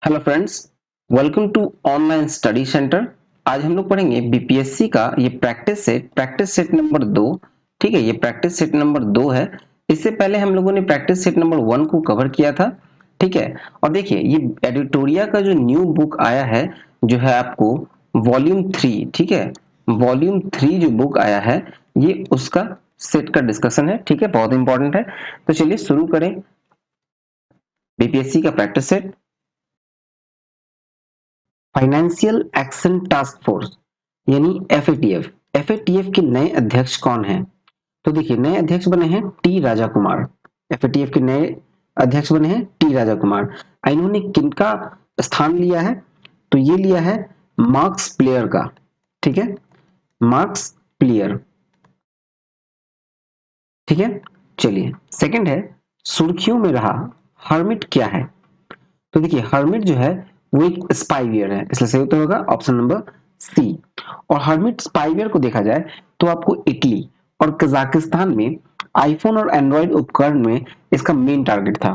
Hello friends, welcome to online study centre. आज हम लोग पढ़ेंगे बीपीएससी का ये प्रैक्टिस सेट नंबर 2। ठीक है, ये प्रैक्टिस सेट नंबर 2 है। इससे पहले हम लोगों ने प्रैक्टिस सेट नंबर 1 को कवर किया था। ठीक है, और देखिए ये एडिटोरिया का जो न्यू बुक आया है, जो है आपको वॉल्यूम 3। ठीक है, वॉल्यूम 3 जो बुक आया है, ये उसका सेट का डिस्कशन है। ठीक है, बहुत इंपॉर्टेंट है। तो चलिए शुरू करें बीपीएससी का practice set. Financial action task force यानी एफएटीएफ। एफएटीएफ के नए अध्यक्ष कौन हैं? तो देखिए नए अध्यक्ष बने हैं टी राजा कुमार। एफएटीएफ के नए अध्यक्ष बने हैं टी राजा कुमार। इन्होंने किनका स्थान लिया है? तो ये लिया है मार्क्स प्लेयर का। ठीक है, मार्क्स प्लेयर। ठीक है, चलिए सेकंड है, सुर्खियों में रहा हर्मिट क्या है? तो देखिए हर्मिट जो है वो एक स्पाईवेयर है, इसलिए सही उत्तर होगा ऑप्शन नंबर सी। और हर्मिट स्पाईवेयर को देखा जाए तो आपको इटली और कजाकिस्तान में आईफोन और एंड्रॉइड उपकरण में इसका मेन टारगेट था,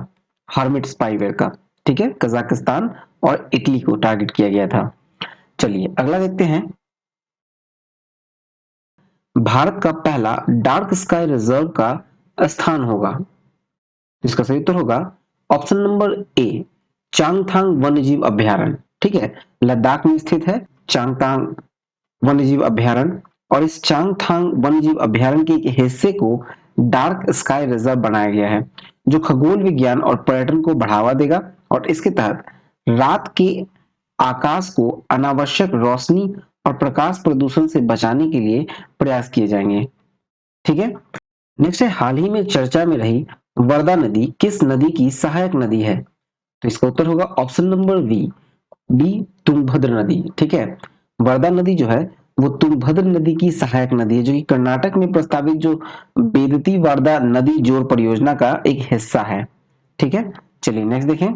हर्मिट स्पाईवेयर का। ठीक है, कजाकिस्तान और इटली को टारगेट किया गया था। चलिए अगला देखते हैं। भारत का पहला डार्क स्काई रिजर्व का स्थान होगा। इसका सही उत्तर होगा ऑप्शन नंबर ए, चांगथांग वन्यजीव अभ्यारण्य। ठीक है, लद्दाख में स्थित है चांगथांग वन्यजीव अभ्यारण्य। और इस चांगथांग वन्यजीव अभ्यारण्य के एक हिस्से को डार्क स्काई रिजर्व बनाया गया है, जो खगोल विज्ञान और पर्यटन को बढ़ावा देगा। और इसके तहत रात के आकाश को अनावश्यक रोशनी और प्रकाश प्रदूषण से बचाने के लिए प्रयास किए जाएंगे। ठीक है, नेक्स्ट है, हाल ही में चर्चा में रही वर्धा नदी किस नदी की सहायक नदी है? तो इसका उत्तर होगा ऑप्शन नंबर बी, तुंगभद्र नदी। ठीक है, वर्धा नदी जो है वो तुंगभद्र नदी की सहायक नदी है, जो कि कर्नाटक में प्रस्तावित जो बेदती वर्धा नदी जोड़ परियोजना का एक हिस्सा है। ठीक है, चलिए नेक्स्ट देखें।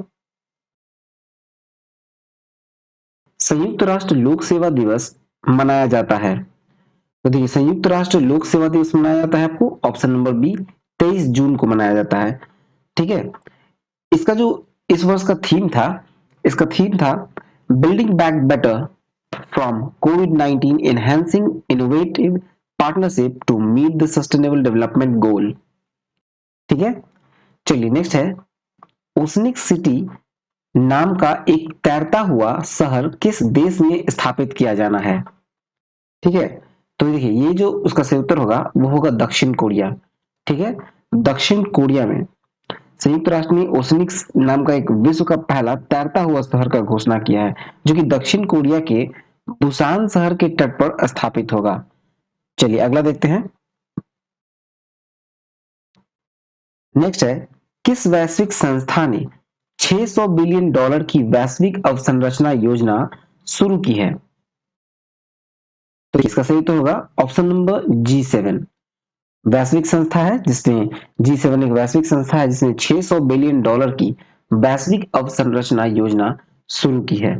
संयुक्त राष्ट्र लोक सेवा दिवस मनाया जाता है। तो देखिए संयुक्त राष्ट्र लोक सेवा दिवस मनाया जाता है आपको ऑप्शन नंबर बी, 23 जून को मनाया जाता है। ठीक है, इसका जो इस वर्ष का थीम था, इसका थीम था बिल्डिंग बैक बेटर फ्रॉम कोविड-19 enhancing innovative partnership to meet the sustainable development goal. ठीक है, चलिए नेक्स्ट है, ओसनिक सिटी नाम का एक तैरता हुआ शहर किस देश में स्थापित किया जाना है? ठीक है, तो देखिए ये जो उसका सही उत्तर होगा वो होगा दक्षिण कोरिया। ठीक है, दक्षिण कोरिया में संयुक्त राष्ट्र ने ओसनिक नाम का एक विश्व का पहला तैरता हुआ शहर का घोषणा किया है, जो कि दक्षिण कोरिया के बुसान शहर के तट पर स्थापित होगा। चलिए अगला देखते हैं। नेक्स्ट है, किस वैश्विक संस्था ने 600 बिलियन डॉलर की वैश्विक अवसंरचना योजना शुरू की है? तो इसका सही तो होगा ऑप्शन नंबर G7। वैश्विक संस्था है जिसने G7 एक वैश्विक संस्था है जिसने 600 बिलियन डॉलर की वैश्विक अवसंरचना योजना शुरू की है।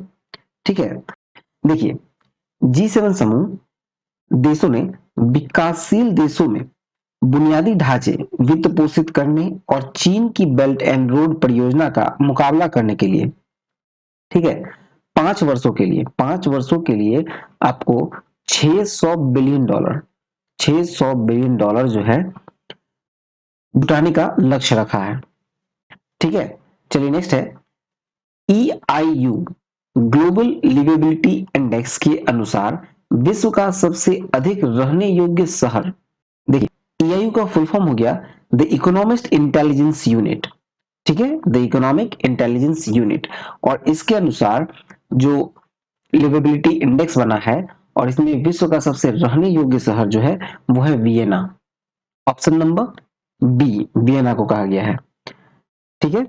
ठीक है, देखिए G7 समूह देशों ने विकासशील देशों में बुनियादी ढांचे वित्त पोषित करने और चीन की बेल्ट एंड रोड परियोजना का मुकाबला करने के लिए, ठीक है, 5 वर्षों के लिए आपको 600 बिलियन डॉलर 600 बिलियन डॉलर जो है जुटाने का लक्ष्य रखा है। ठीक है, चलिए नेक्स्ट है, EIU ग्लोबल लिवेबिलिटी इंडेक्स के अनुसार विश्व का सबसे अधिक रहने योग्य शहर। देखिए EIU का फुल फॉर्म हो गया द इकोनॉमिस्ट इंटेलिजेंस यूनिट। ठीक है, द इकोनॉमिक इंटेलिजेंस यूनिट। और इसके अनुसार जो लिवेबिलिटी इंडेक्स बना है और इसमें विश्व का सबसे रहने योग्य शहर जो है वो है Vienna. Option number B, Vienna को कहा गया है। ठीक है,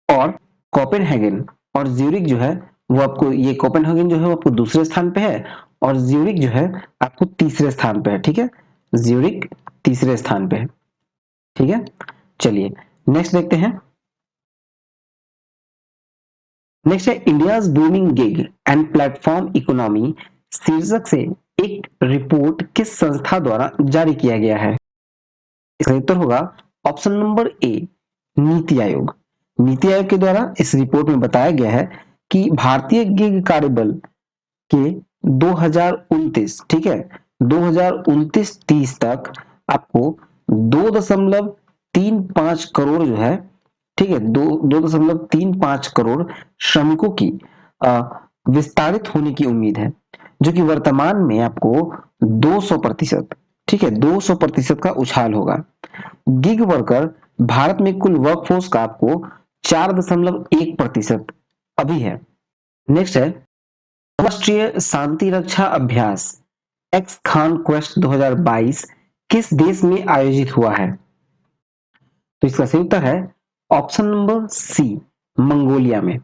और कोपेनहेगन और ज्यूरिक जो है वो आपको, ये कोपेनहेगन जो है वो आपको दूसरे स्थान पे है और ज्यूरिक जो है आपको तीसरे स्थान पे है। ठीक है, ज्यूरिक तीसरे स्थान पे है। ठीक है, चलिए नेक्स्ट देखते हैं। नेक्स्ट है, India's booming gig and platform economy शीर्षक से एक रिपोर्ट किस संस्था द्वारा जारी किया गया है? इसका उत्तर होगा option number A, NITI Aayog. NITI Aayog के द्वारा इस रिपोर्ट में बताया गया है कि भारतीय गिग कार्यबल के 2029, ठीक है, 2029-30 तक आपको 2.35 करोड़ जो है, ठीक है, 2.35 करोड़ श्रमिकों की विस्तारित होने की उम्मीद है, जो कि वर्तमान में आपको 200%, ठीक है, 200% का उछाल होगा। गिग वर्कर भारत में कुल वर्कफोर्स का आपको 4.1% अभी है। नेक्स्ट है राष्ट्रीय शांति रक्षा अभ्यास एक्स खान क्वेस्ट 2022 किस देश में आयोजित हुआ है? तो इसका सही उत्तर है ऑप्शन नंबर सी, मंगोलिया में।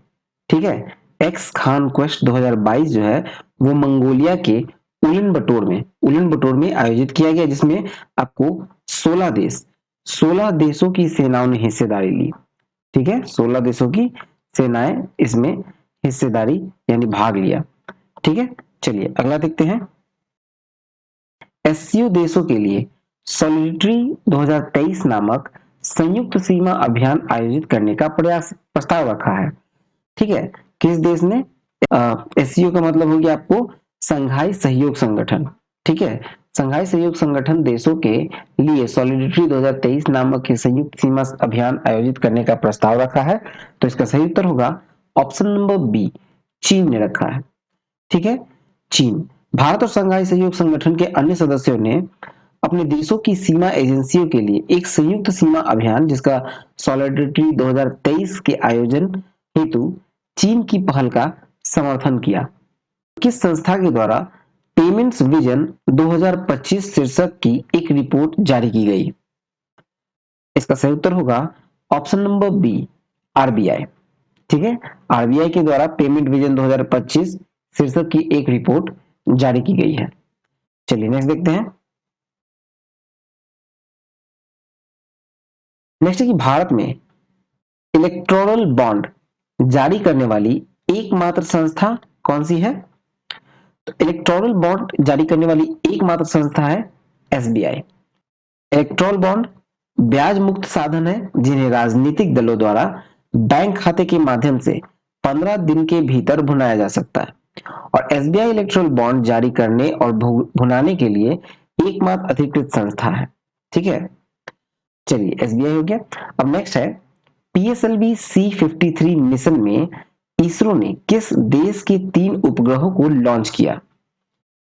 ठीक है, एक्स खान क्वेस्ट 2022 जो है वो मंगोलिया के उलन बटोर में आयोजित किया गया, जिसमें आपको 16 देशों की सेनाओं ने हिस्सेदारी ली। ठीक है, 16 देशों की सेनाएं इसमें हिस्सेदारी यानी भाग लिया। ठीक है, चलिए अगला देखते हैं। एससीओ देशों के लिए सॉलिडरिटी 2023 नामक संयुक्त सीमा अभियान आयोजित करने का प्रस्ताव रखा है। ठीक है, किस देश ने? एससीओ का मतलब हो गया आपको संघाई सहयोग संगठन। ठीक है, संघाई सहयोग संगठन देशों के लिए सॉलिडरिटी 2023 नामक के संयुक्त सीमा अभियान आयोजित करने का प्रस्ताव रखा है। तो इसका सही उत्तर होगा ऑप्शन नंबर बी, चीन ने रखा है। ठीक है, चीन। भारत और संघाई सहयोग संगठन के अन्य सदस्यों ने अपने देशों की सीमा एजेंसियों के लिए एक संयुक्त सीमा अभियान जिसका सॉलिडरिटी 2023 के आयोजन हेतु चीन की पहल का समर्थन किया। किस संस्था के द्वारा पेमेंट्स विजन 2025 शीर्षक की एक रिपोर्ट जारी की गई? इसका सही उत्तर होगा ऑप्शन नंबर बी, आरबीआई। ठीक है, आरबीआई के द्वारा पेमेंट विजन 2025 शीर्षक की एक रिपोर्ट जारी की गई है। चलिए नेक्स्ट देखते हैं। नेक्स्ट है कि भारत में इलेक्टोरल बॉन्ड जारी करने वाली एकमात्र संस्था कौन सी है? तो इलेक्टोरल बॉन्ड जारी करने वाली एकमात्र संस्था है एसबीआई। इलेक्टोरल बॉन्ड ब्याज मुक्त साधन है जिन्हें राजनीतिक दलों द्वारा बैंक खाते के माध्यम से 15 दिन के भीतर भुनाया जा सकता है, और एसबीआई इलेक्टोरल बॉन्ड जारी करने और भुनाने के लिए एकमात्र अधिकृत संस्था है। ठीक है, चलिए एसबीआई हो गया। अब नेक्स्ट है पीएसएलवी C53 मिशन में इसरो ने किस देश के 3 उपग्रहों को लॉन्च किया?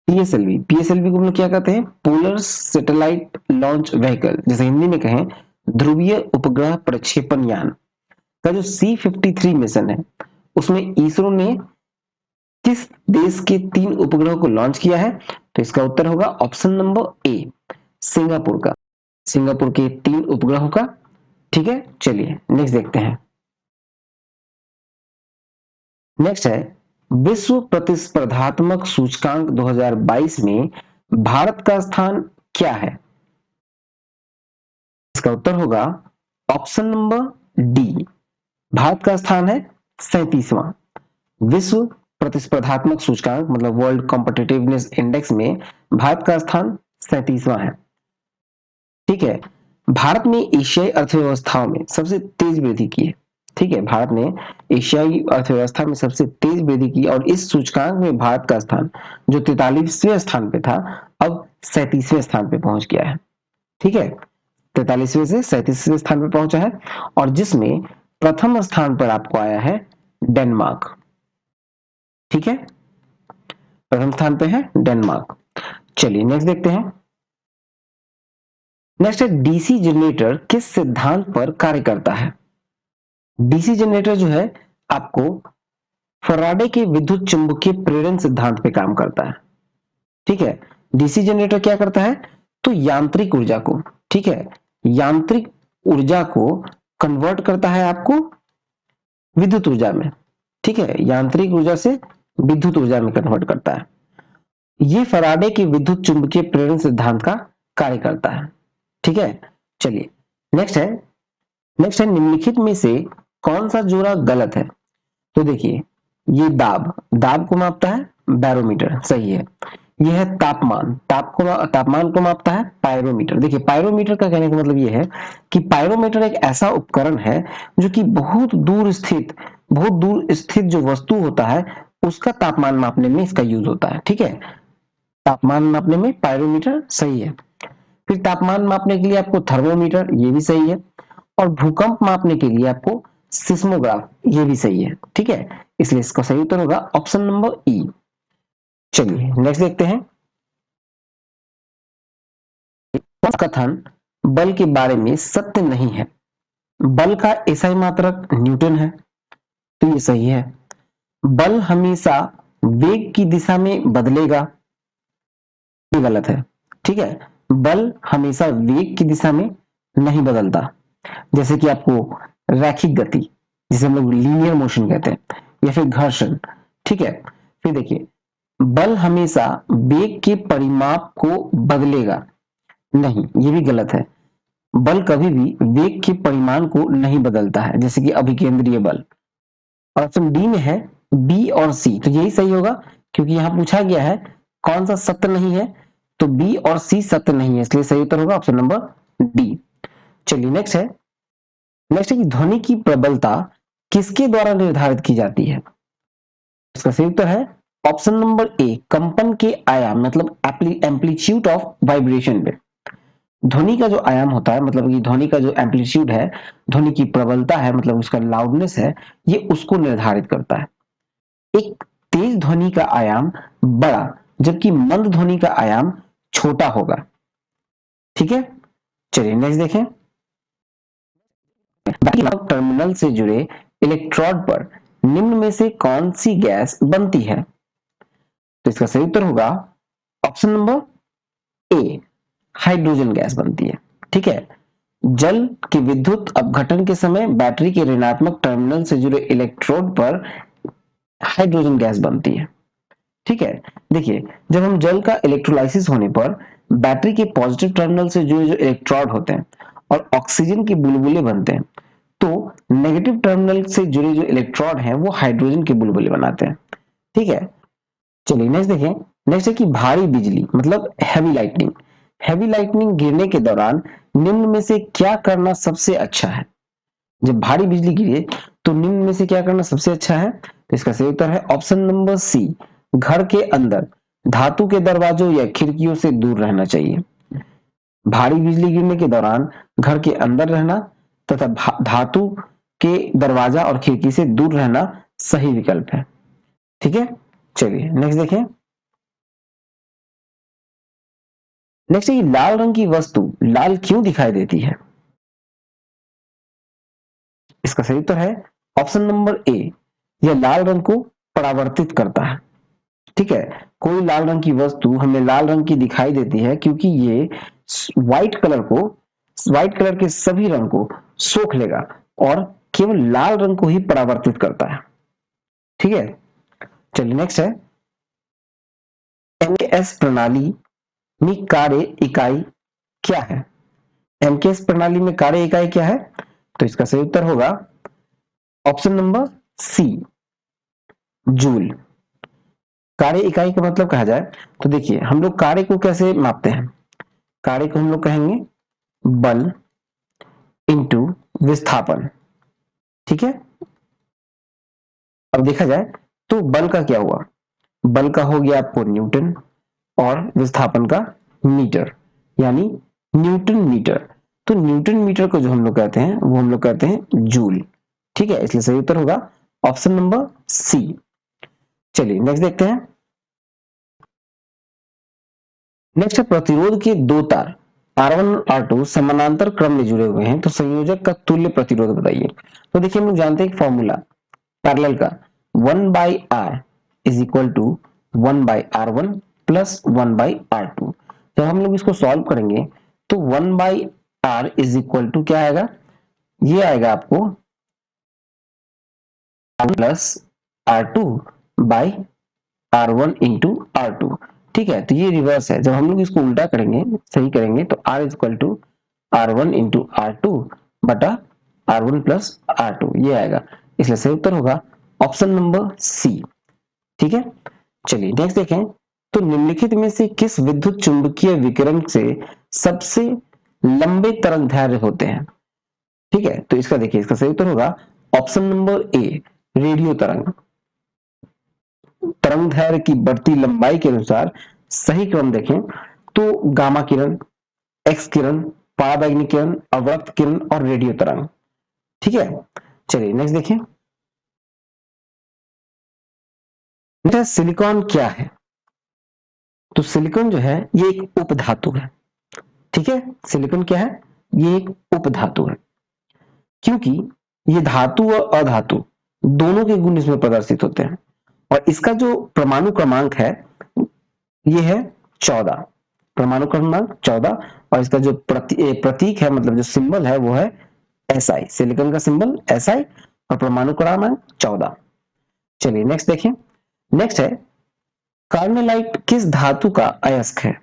पीएसएलवी को हम लोग क्या कहते हैं? पोलर सैटेलाइट लॉन्च व्हीकल, जैसे हिंदी में कहें ध्रुवीय उपग्रह प्रक्षेपण यान का जो C53 मिशन है उसमें इसरो ने किस देश के 3 उपग्रहों को लॉन्च किया है? तो इसका उत्तर होगा ऑप्शन नंबर ए, सिंगापुर का, सिंगापुर के 3 उपग्रहों का। ठीक है, चलिए नेक्स्ट देखते हैं। नेक्स्ट है विश्व प्रतिस्पर्धात्मक सूचकांक 2022 में भारत का स्थान क्या है? इसका उत्तर होगा ऑप्शन नंबर डी, भारत का स्थान है 37वां। विश्व प्रतिस्पर्धात्मक सूचकांक मतलब वर्ल्ड कॉम्पिटिटिवनेस इंडेक्स में भारत का स्थान 37वां है। ठीक है, भारत ने एशियाई अर्थव्यवस्थाओं में सबसे तेज वृद्धि की है। ठीक है, भारत ने एशियाई अर्थव्यवस्था में सबसे तेज वृद्धि की और इस सूचकांक में भारत का स्थान जो 43वें स्थान पे था अब 37वें स्थान पे पहुंच गया है। ठीक है, 43वें से 37वें स्थान पे पहुंचा है, और जिसमें प्रथम स्थान पर आपको आया है डेनमार्क। ठीक है, प्रथम स्थान पे है डेनमार्क। चलिए नेक्स्ट देखते हैं। नेक्स्ट है डीसी जनरेटर किस सिद्धांत पर कार्य करता है? डीसी जनरेटर जो है आपको फराडे के विद्युत चुंबकीय प्रेरण सिद्धांत पे काम करता है। ठीक है, डीसी जनरेटर क्या करता है? तो यांत्रिक ऊर्जा को, ठीक है, यांत्रिक ऊर्जा को कन्वर्ट करता है आपको विद्युत ऊर्जा में। ठीक है, यांत्रिक ऊर्जा से विद्युत ऊर्जा में कन्वर्ट करता है। ये फराडे के विद्युत चुंबकीय प्रेरण सिद्धांत का कार्य करता है। ठीक है, चलिए नेक्स्ट है निम्नलिखित में से कौन सा जोड़ा गलत है? तो देखिए ये दाब को मापता है बैरोमीटर, सही है। यह है तापमान। तापमान को मापता है पायरोमीटर। देखिए पायरोमीटर का कहने का मतलब यह है कि पायरोमीटर एक ऐसा उपकरण है जो कि बहुत दूर स्थित जो वस्तु होता है उसका तापमान मापने में इसका यूज होता है। ठीक है, तापमान मापने में पायरोमीटर सही है। फिर तापमान मापने के लिए आपको थर्मोमीटर, ये भी सही है। और भूकंप मापने के लिए आपको सिस्मोग्राफ, ये भी सही है। ठीक है, इसलिए इसका सही उत्तर होगा ऑप्शन नंबर ई। चलिए नेक्स्ट देखते हैं। कथन बल के बारे में सत्य नहीं है। बल का एसआई मात्रक न्यूटन है, तो ये सही है। बल हमेशा वेग की दिशा में बदलेगा, ये गलत है। ठीक है, बल हमेशा वेग की दिशा में नहीं बदलता। जैसे कि आपको रैखिक गति, जिसे हम लोग लीनियर मोशन कहते हैं, या फिर घर्षण। ठीक है, फिर देखिए बल हमेशा वेग के परिमाप को बदलेगा, नहीं, ये भी गलत है। बल कभी भी वेग के परिमाण को नहीं बदलता है, जैसे कि अभिकेंद्रीय बल। ऑप्शन डी में है बी और सी, तो यही सही होगा क्योंकि यहां पूछा गया है कौन सा सत्य नहीं है, तो बी और सी सत्य नहीं है, इसलिए सही उत्तर होगा ऑप्शन नंबर डी। चलिए नेक्स्ट है कि ध्वनि की प्रबलता किसके द्वारा निर्धारित की जाती है। इसका सही उत्तर है ऑप्शन नंबर ए, कंपन के आयाम, मतलब एम्पलीट्यूड ऑफ वाइब्रेशन पे। ध्वनि का जो आयाम होता है, मतलब कि ध्वनि का जो एम्पलीट्यूड है, ध्वनि की प्रबलता है, मतलब उसका लाउडनेस है, ये उसको निर्धारित करता है। एक तेज ध्वनि का आयाम बड़ा, जबकि मंद ध्वनि का आयाम छोटा होगा। ठीक है, चलिए नेक्स्ट देखें। टर्मिनल से जुड़े इलेक्ट्रोड पर निम्न में से कौन सी गैस बनती है। तो इसका सही उत्तर होगा option number A, hydrogen gas बनती है। ठीक है, जल के विद्युत अपघटन के समय बैटरी के ऋणात्मक टर्मिनल से जुड़े इलेक्ट्रोड पर हाइड्रोजन गैस बनती है। ठीक है, देखिए जब हम जल का इलेक्ट्रोलाइसिस होने पर बैटरी के पॉजिटिव टर्मिनल से जुड़े जो इलेक्ट्रोड होते हैं और ऑक्सीजन के बुलबुले बनते हैं, तो नेगेटिव टर्मिनल से जुड़े जो इलेक्ट्रोड हैं वो हाइड्रोजन के बुलबुले बनाते हैं। ठीक है, चलिए नेक्स्ट देखें। नेक्स्ट है कि भारी बिजली मतलब हैवी लाइटनिंग, हैवी लाइटनिंग गिरने के दौरान निम्न में से क्या करना सबसे अच्छा है। जब भारी बिजली गिरे तो निम्न में से क्या करना सबसे अच्छा है, तो इसका सही उत्तर है ऑप्शन नंबर सी, घर के अंदर धातु के दरवाजों या खिड़कियों से दूर रहना चाहिए। भारी बिजली गिरने के दौरान घर के अंदर रहना तथा धातु के दरवाजा और खिड़की से दूर रहना सही विकल्प है। ठीक है, चलिए नेक्स्ट देखें। नेक्स्ट है लाल रंग की वस्तु लाल क्यों दिखाई देती है। इसका सही उत्तर है ऑप्शन नंबर ए, यह लाल रंग को परावर्तित करता है। ठीक है, कोई लाल रंग की वस्तु हमें लाल रंग की दिखाई देती है क्योंकि ये व्हाइट कलर को व्हाइट कलर के सभी रंग को सोख लेगा और केवल लाल रंग को ही परावर्तित करता है। ठीक है, चलिए नेक्स्ट है। एमकेएस प्रणाली में कार्य इकाई क्या है। एमकेएस प्रणाली में कार्य इकाई क्या है, तो इसका सही उत्तर होगा ऑप्शन नंबर सी, जूल। कार्य इकाई का मतलब कहा जाए तो देखिए हम लोग कार्य को कैसे मापते हैं। कार्य को हम लोग कहेंगे बल इंटू विस्थापन। ठीक है, अब देखा जाए तो बल का क्या हुआ, बल का हो गया आपको न्यूटन और विस्थापन का मीटर, यानी न्यूटन मीटर। तो न्यूटन मीटर को जो हम लोग कहते हैं वो हम लोग कहते हैं जूल। ठीक है, इसलिए सही उत्तर होगा ऑप्शन नंबर सी। चलिए नेक्स्ट देखते हैं। नेक्स्ट है प्रतिरोध के दो तार R1 और R2 समानांतर क्रम में जुड़े हुए हैं, तो संयोजक का तुल्य प्रतिरोध बताइए। तो देखिए हम लोग जानते हैं फॉर्मूला पैरेलल का 1/R is equal to 1/R1 plus 1/R2। जब हम लोग इसको सॉल्व करेंगे तो 1/R इज इक्वल टू क्या आएगा, ये आएगा आपको plus R2 by R1 into R2। ठीक है, तो ये रिवर्स है, जब हम लोग इसको उल्टा करेंगे, सही करेंगे, तो R is equal to R1 into R2 बटा R1 प्लस R2, ये आएगा। इसलिए सही उत्तर होगा ऑप्शन नंबर सी। ठीक है, चलिए नेक्स्ट देखें। तो निम्नलिखित में से किस विद्युत चुंबकीय विकिरण से सबसे लंबे तरंग दैर्ध्य होते हैं? ठीक है, तो इसका देखिए, इसका सही उत्तर होगा ऑप्शन नंबर ए, रेडियो तरंग। तरंग दैर्ध्य की बढ़ती लंबाई के अनुसार सही क्रम देखें तो गामा किरण, एक्स किरण, पराबैंगनी किरण, अवरक्त किरण और रेडियो तरंग। ठीक है, चलिए नेक्स्ट देखें। सिलिकॉन क्या है? तो सिलिकॉन जो है ये एक उपधातु है। ठीक है, सिलिकॉन क्या है? ये एक उपधातु है, क्योंकि ये धातु और अधातु दोनों के गुण इसमें प्रदर्शित होते हैं। और इसका जो परमाणु क्रमांक है ये है 14, परमाणु क्रमांक 14। और इसका जो प्रतीक है, मतलब जो सिंबल है वो है SI। सिलिकॉन का सिंबल SI और परमाणु क्रमांक 14। चलिए नेक्स्ट देखें। नेक्स्ट है, कार्नेलाइट किस धातु का अयस्क है?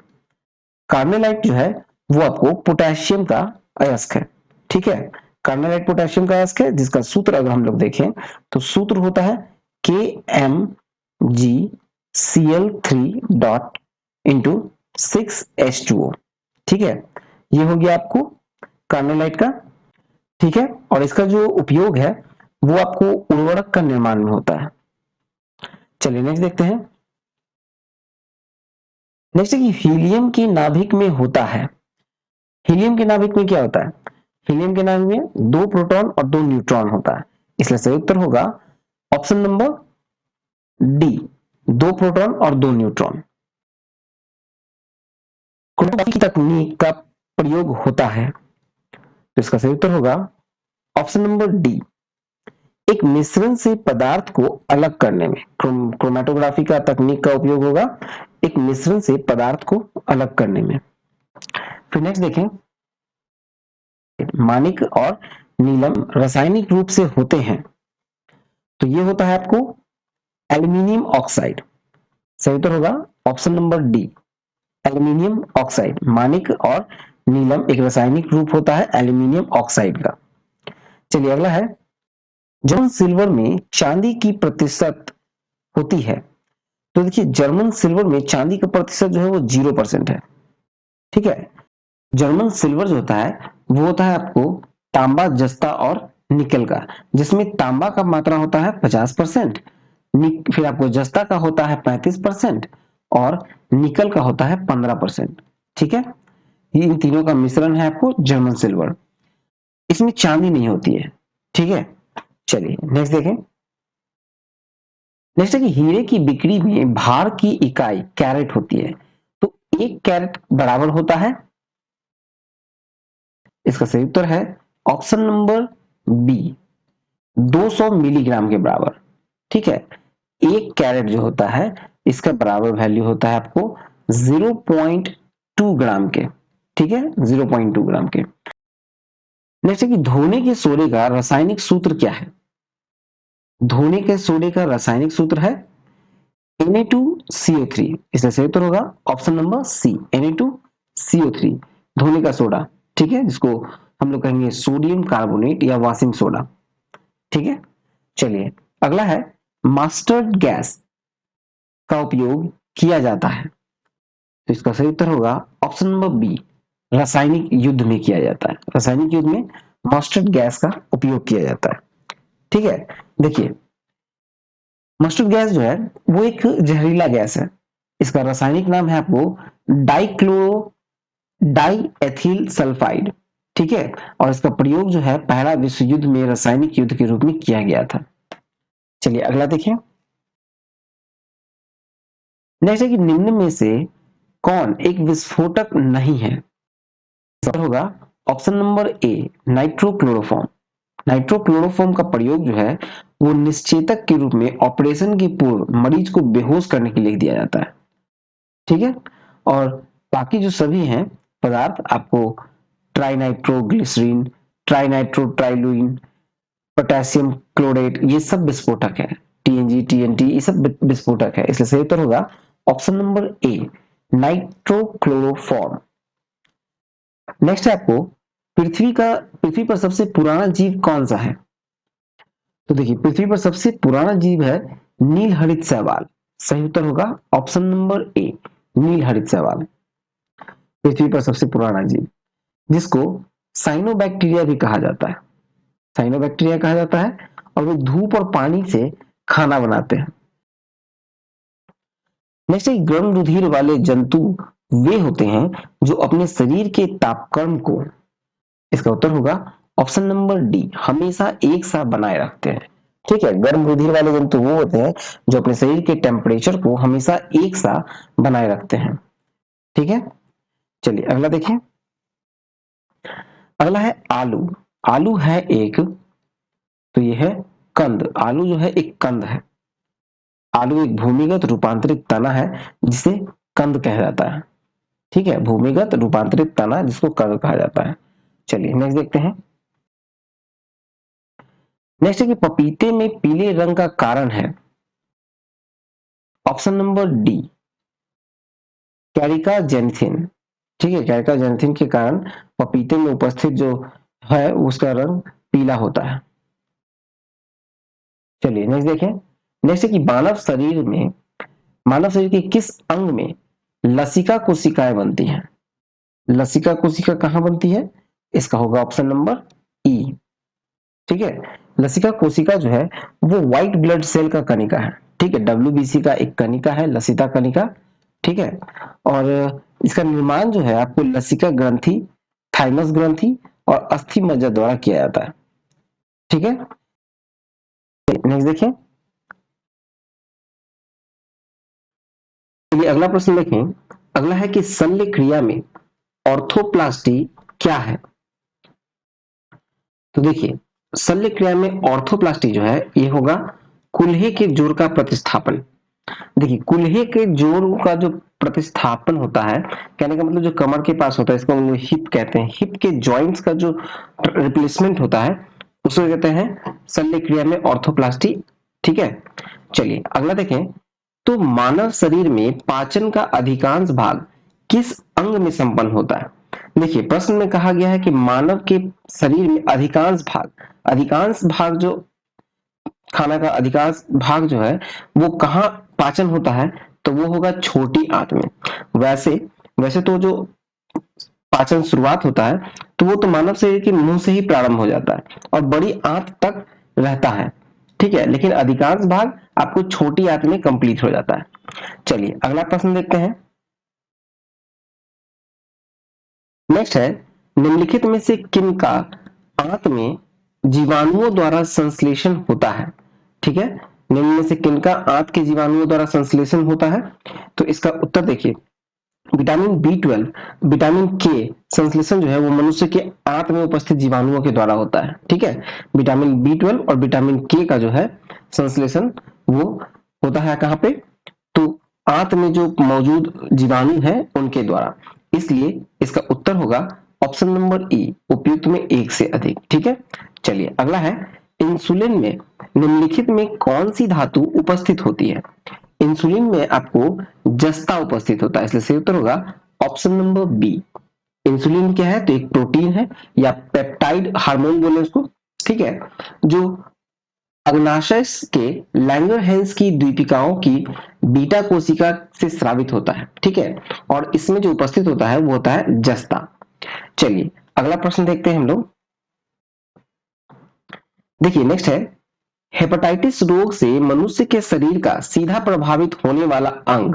कार्नेलाइट जो है वो आपको पोटेशियम का अयस्क है। ठीक है, कार्नेलाइट पोटेशियम का अयस्क है, जिसका सूत्र अगर हम लोग देखें तो सूत्र होता है KMgCl3 डॉट इंटू 6H2O। ठीक है, ये हो गया आपको कार्नेलाइट का। ठीक है, और इसका जो उपयोग है वो आपको उर्वरक का निर्माण में होता है। चलिए नेक्स्ट देखते हैं। नेक्स्ट है कि हीलियम की नाभिक में होता है। हीलियम के नाभिक में क्या होता है? हीलियम के नाभिक में 2 प्रोटॉन और 2 न्यूट्रॉन होता है। इसलिए सही उत्तर होगा ऑप्शन नंबर डी, 2 प्रोटॉन और 2 न्यूट्रॉन। क्रोमैटोग्राफी की तकनीक का प्रयोग होता है, तो इसका सही उत्तर होगा ऑप्शन नंबर डी, एक मिश्रण से पदार्थ को अलग करने में क्रोमैटोग्राफी का तकनीक का उपयोग होगा एक मिश्रण से पदार्थ को अलग करने में। फिर नेक्स्ट देखें, मानिक और नीलम रासायनिक रूप से होते हैं, तो ये होता है आपको एल्यूमिनियम ऑक्साइड। सही उत्तर होगा option number D, aluminium oxide. Manik और नीलम एक रासायनिक रूप होता है एल्यूमिनियम ऑक्साइड का। चलिए अगला है, जर्मन सिल्वर में चांदी की प्रतिशत होती है। तो देखिए, जर्मन सिल्वर में चांदी का प्रतिशत जो है वो 0% है। ठीक है, जर्मन सिल्वर जो होता है वो होता है आपको तांबा, जस्ता और निकल का, जिसमें तांबा का मात्रा होता है 50%, फिर आपको जस्ता का होता है 35% और निकल का होता है 15%। ठीक है, ये इन तीनों का मिश्रण है आपको जर्मन सिल्वर। इसमें चांदी नहीं होती है। ठीक है, चलिए नेक्स्ट देखें। नेक्स्ट है कि हीरे की बिक्री में भार की इकाई कैरेट होती है, तो 1 कैरेट बराबर होता है, इसका सही उत्तर है ऑप्शन नंबर बी, 200 मिलीग्राम के बराबर। ठीक है, 1 कैरेट जो होता है इसका बराबर वैल्यू होता है आपको 0.2 ग्राम के। ठीक है, 0.2 ग्राम के। नेक्स्ट है कि धोने के सोडे का रासायनिक सूत्र क्या है? धोने के सोडे का रासायनिक सूत्र है Na2CO3। इसलिए सही उत्तर होगा ऑप्शन नंबर सी, Na2CO3, धोने का सोडा। ठीक है, जिसको हम लोग कहेंगे सोडियम कार्बोनेट या वॉशिंग सोडा। ठीक है, चलिए अगला है, मस्टर्ड गैस का उपयोग किया जाता है, तो इसका सही उत्तर होगा ऑप्शन नंबर बी, रासायनिक युद्ध में किया जाता है। रासायनिक युद्ध में मस्टर्ड गैस का उपयोग किया जाता है। ठीक है, देखिए मस्टर्ड गैस जो है वो एक जहरीला गैस है। इसका रासायनिक नाम है आपको डाइएथिल सल्फाइड। ठीक है, और इसका प्रयोग जो है पहला विश्व युद्ध में रासायनिक युद्ध के रूप में किया गया था। चलिए अगला देखिए। नेक्स्ट है कि निम्न में से कौन एक विस्फोटक नहीं है? होगा ऑप्शन नंबर ए, नाइट्रोक्लोरोफॉर्म। नाइट्रोक्लोरोफॉर्म का प्रयोग जो है वो निश्चेतक के रूप में ऑपरेशन के पूर्व मरीज को बेहोश करने के लिए दिया जाता है। ठीक है, और बाकी जो सभी हैं पदार्थ आपको ट्राइनाइट्रोग्लिसरीन, ट्राइनाइट्रोट्राइलुइन, पोटेशियम क्लोरेट, ये सब विस्फोटक है। TNG, TNT, ये सब विस्फोटक है। इसलिए सही उत्तर होगा ऑप्शन नंबर ए, नाइट्रोक्लोरोफॉर्म। नेक्स्ट है आपको, पृथ्वी पर सबसे पुराना जीव कौन सा है? तो देखिए, पृथ्वी पर सबसे पुराना जीव है नील हरित शैवाल। सही उत्तर होगा ऑप्शन नंबर ए, नील हरित शैवाल, पृथ्वी पर सबसे पुराना जीव, जिसको साइनोबैक्टीरिया भी कहा जाता है। साइनोबैक्टीरिया कहा जाता है और वे धूप और पानी से खाना बनाते हैं। नेक्स्ट, गर्म रुधिर वाले जंतु वे होते हैं जो अपने शरीर के तापक्रम को, इसका उत्तर होगा ऑप्शन नंबर डी, हमेशा एक सा बनाए रखते हैं। ठीक है, गर्म रुधिर वाले जंतु वो होते हैं जो अपने शरीर के टेम्परेचर को हमेशा एक सा बनाए रखते हैं। ठीक है, चलिए अगला देखें। अगला है आलू। आलू है एक, तो ये है कंद। आलू जो है एक कंद है। आलू एक भूमिगत रूपांतरित तना है जिसे कंद कहा जाता है। ठीक है, भूमिगत रूपांतरित तना जिसको कंद कहा जाता है। चलिए नेक्स्ट देखते हैं। नेक्स्ट है कि पपीते में पीले रंग का कारण है, option number D, Carica xanthine. ठीक है, कैरिका जेंथिन के कारण पपीते में उपस्थित जो है उसका रंग पीला होता है। चलिए नेक्स्ट देखें। नेक्स्ट है कि मानव शरीर के किस अंग में लसिका कोशिकाएं बनती हैं? लसिका कोशिका कहां बनती है? इसका होगा ऑप्शन नंबर ई। ठीक है, लसिका कोशिका जो है वो व्हाइट ब्लड सेल का कणिका है। ठीक है, डब्ल्यूबीसी का एक कणिका है, लसिका कणिका। ठीक है, और इसका निर्माण जो है आपको लसिका ग्रंथि, थाइमस ग्रंथि और अस्थि मज्जा द्वारा किया जाता है। ठीक है, नेक्स्ट देखिए। चलिए अगला प्रश्न देखें। अगला है कि शल्य क्रिया में ऑर्थोप्लास्टी क्या है? तो देखिए, शल्य क्रिया में ऑर्थोप्लास्टी जो है ये होगा कुल्हे के जोड़ का प्रतिस्थापन। देखिए, कुल्हे के जोड़ का जो प्रतिस्थापन होता है, कहने का मतलब जो कमर के पास होता है, इसको हम लोग हिप कहते हैं। हिप के जॉइंट्स का जो रिप्लेसमेंट होता है उसको कहते हैं शल्य क्रिया में ऑर्थोप्लास्टी। ठीक है, चलिए अगला देखें। तो मानव शरीर में पाचन का अधिकांश भाग किस अंग में संपन्न होता है? देखिए, प्रश्न में कहा गया है कि मानव के शरीर में अधिकांश भाग जो खाना का अधिकांश भाग जो है वो कहाँ पाचन होता है? तो वो होगा छोटी आंत में। वैसे वैसे तो जो पाचन शुरुआत होता है तो वो तो मानव शरीर के मुंह से ही प्रारंभ हो जाता है और बड़ी आंत तक रहता है। ठीक है, लेकिन अधिकांश भाग आपको छोटी आंत में कंप्लीट हो जाता है। चलिए अगला प्रश्न देखते हैं। नेक्स्ट है, निम्नलिखित में से किन का आंत में जीवाणुओं द्वारा संश्लेषण होता है? ठीक है, निम्न में से किन का आंत के जीवाणुओं द्वारा संश्लेषण होता है? तो इसका उत्तर देखिए, विटामिन B12, विटामिन के संश्लेषण जो है वो मनुष्य के आंत में उपस्थित जीवाणुओं के द्वारा होता है। ठीक है, विटामिन B12 और विटामिन के का जो है संश्लेषण वो होता है कहाँ पे? तो आंत में जो मौजूद जीवाणु है उनके द्वारा। इसलिए इसका उत्तर होगा ऑप्शन नंबर ई, उपयुक्त में एक से अधिक। ठीक है, चलिए अगला है, इंसुलिन में निम्नलिखित में कौन सी धातु उपस्थित होती है? इंसुलिन में आपको जस्ता उपस्थित होता है, इसलिए सही उत्तर होगा ऑप्शन नंबर बी। इंसुलिन क्या है? तो एक प्रोटीन है या पेप्टाइड हार्मोन बोले उसको। ठीक है, जो अग्नाशय के लैंगरहैंस की द्वीपिकाओं की बीटा कोशिका से स्रावित होता है। ठीक है, और इसमें जो उपस्थित होता है वो होता है जस्ता। चलिए अगला प्रश्न देखते हैं हम लोग। देखिए नेक्स्ट है, हेपेटाइटिस रोग से मनुष्य के शरीर का सीधा प्रभावित होने वाला अंग।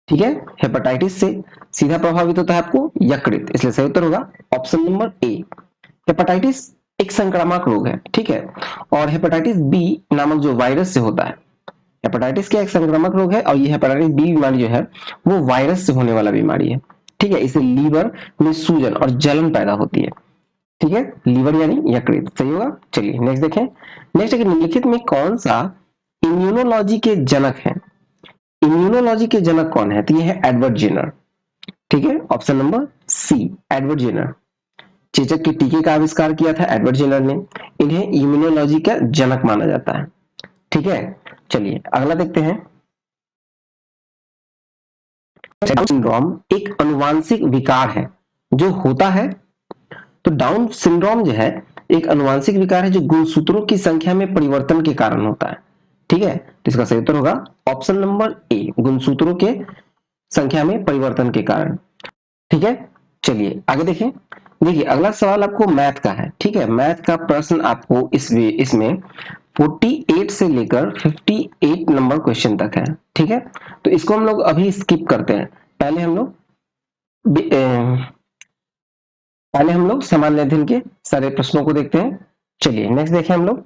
ठीक है, हेपेटाइटिस से सीधा प्रभावित होता है आपको यकृत, इसलिए सही उत्तर होगा ऑप्शन नंबर ए। हेपेटाइटिस एक संक्रामक रोग है। ठीक है, और हेपेटाइटिस बी नामक जो वायरस से होता है। हेपेटाइटिस क्या एक संक्रामक रोग है और ये हेपेटाइटिस बी बीमारी जो है वो वायरस से होने वाला बीमारी है। ठीक है, इसे लीवर में सूजन और जलन पैदा होती है। ठीक है, लीवर यानी यकृत, सही होगा। चलिए नेक्स्ट देखें। नेक्स्ट है कि निम्नलिखित में कौन सा इम्यूनोलॉजी के जनक है? इम्यूनोलॉजी के जनक कौन है? तो ये है एडवर्ड जेनर। ठीक है, option number C, Edward Jenner. चेचक के टीके का आविष्कार किया था एडवर्ड जेनर ने। इन्हें इम्यूनोलॉजी का जनक माना जाता है। ठीक है, चलिए अगला देखते हैं। डाउन सिंड्रोम एक अनुवांशिक विकार है जो होता है, तो डाउन सिंड्रोम जो है एक अनुवांशिक विकार है जो गुणसूत्रों की संख्या में परिवर्तन के कारण होता है। ठीक है, तो इसका सही उत्तर होगा ऑप्शन नंबर ए, गुणसूत्रों के संख्या में परिवर्तन के कारण। ठीक है, चलिए आगे देखें। देखिए अगला सवाल आपको मैथ का है। ठीक है, मैथ का प्रश्न आपको इसमें 48 से लेकर 58 नंबर क्वेश्चन तक है। ठीक है, तो इसको हम लोग अभी स्किप करते हैं। पहले हम लोग सामान्य अध्ययन के सारे प्रश्नों को देखते हैं। चलिए नेक्स्ट देखें हम लोग।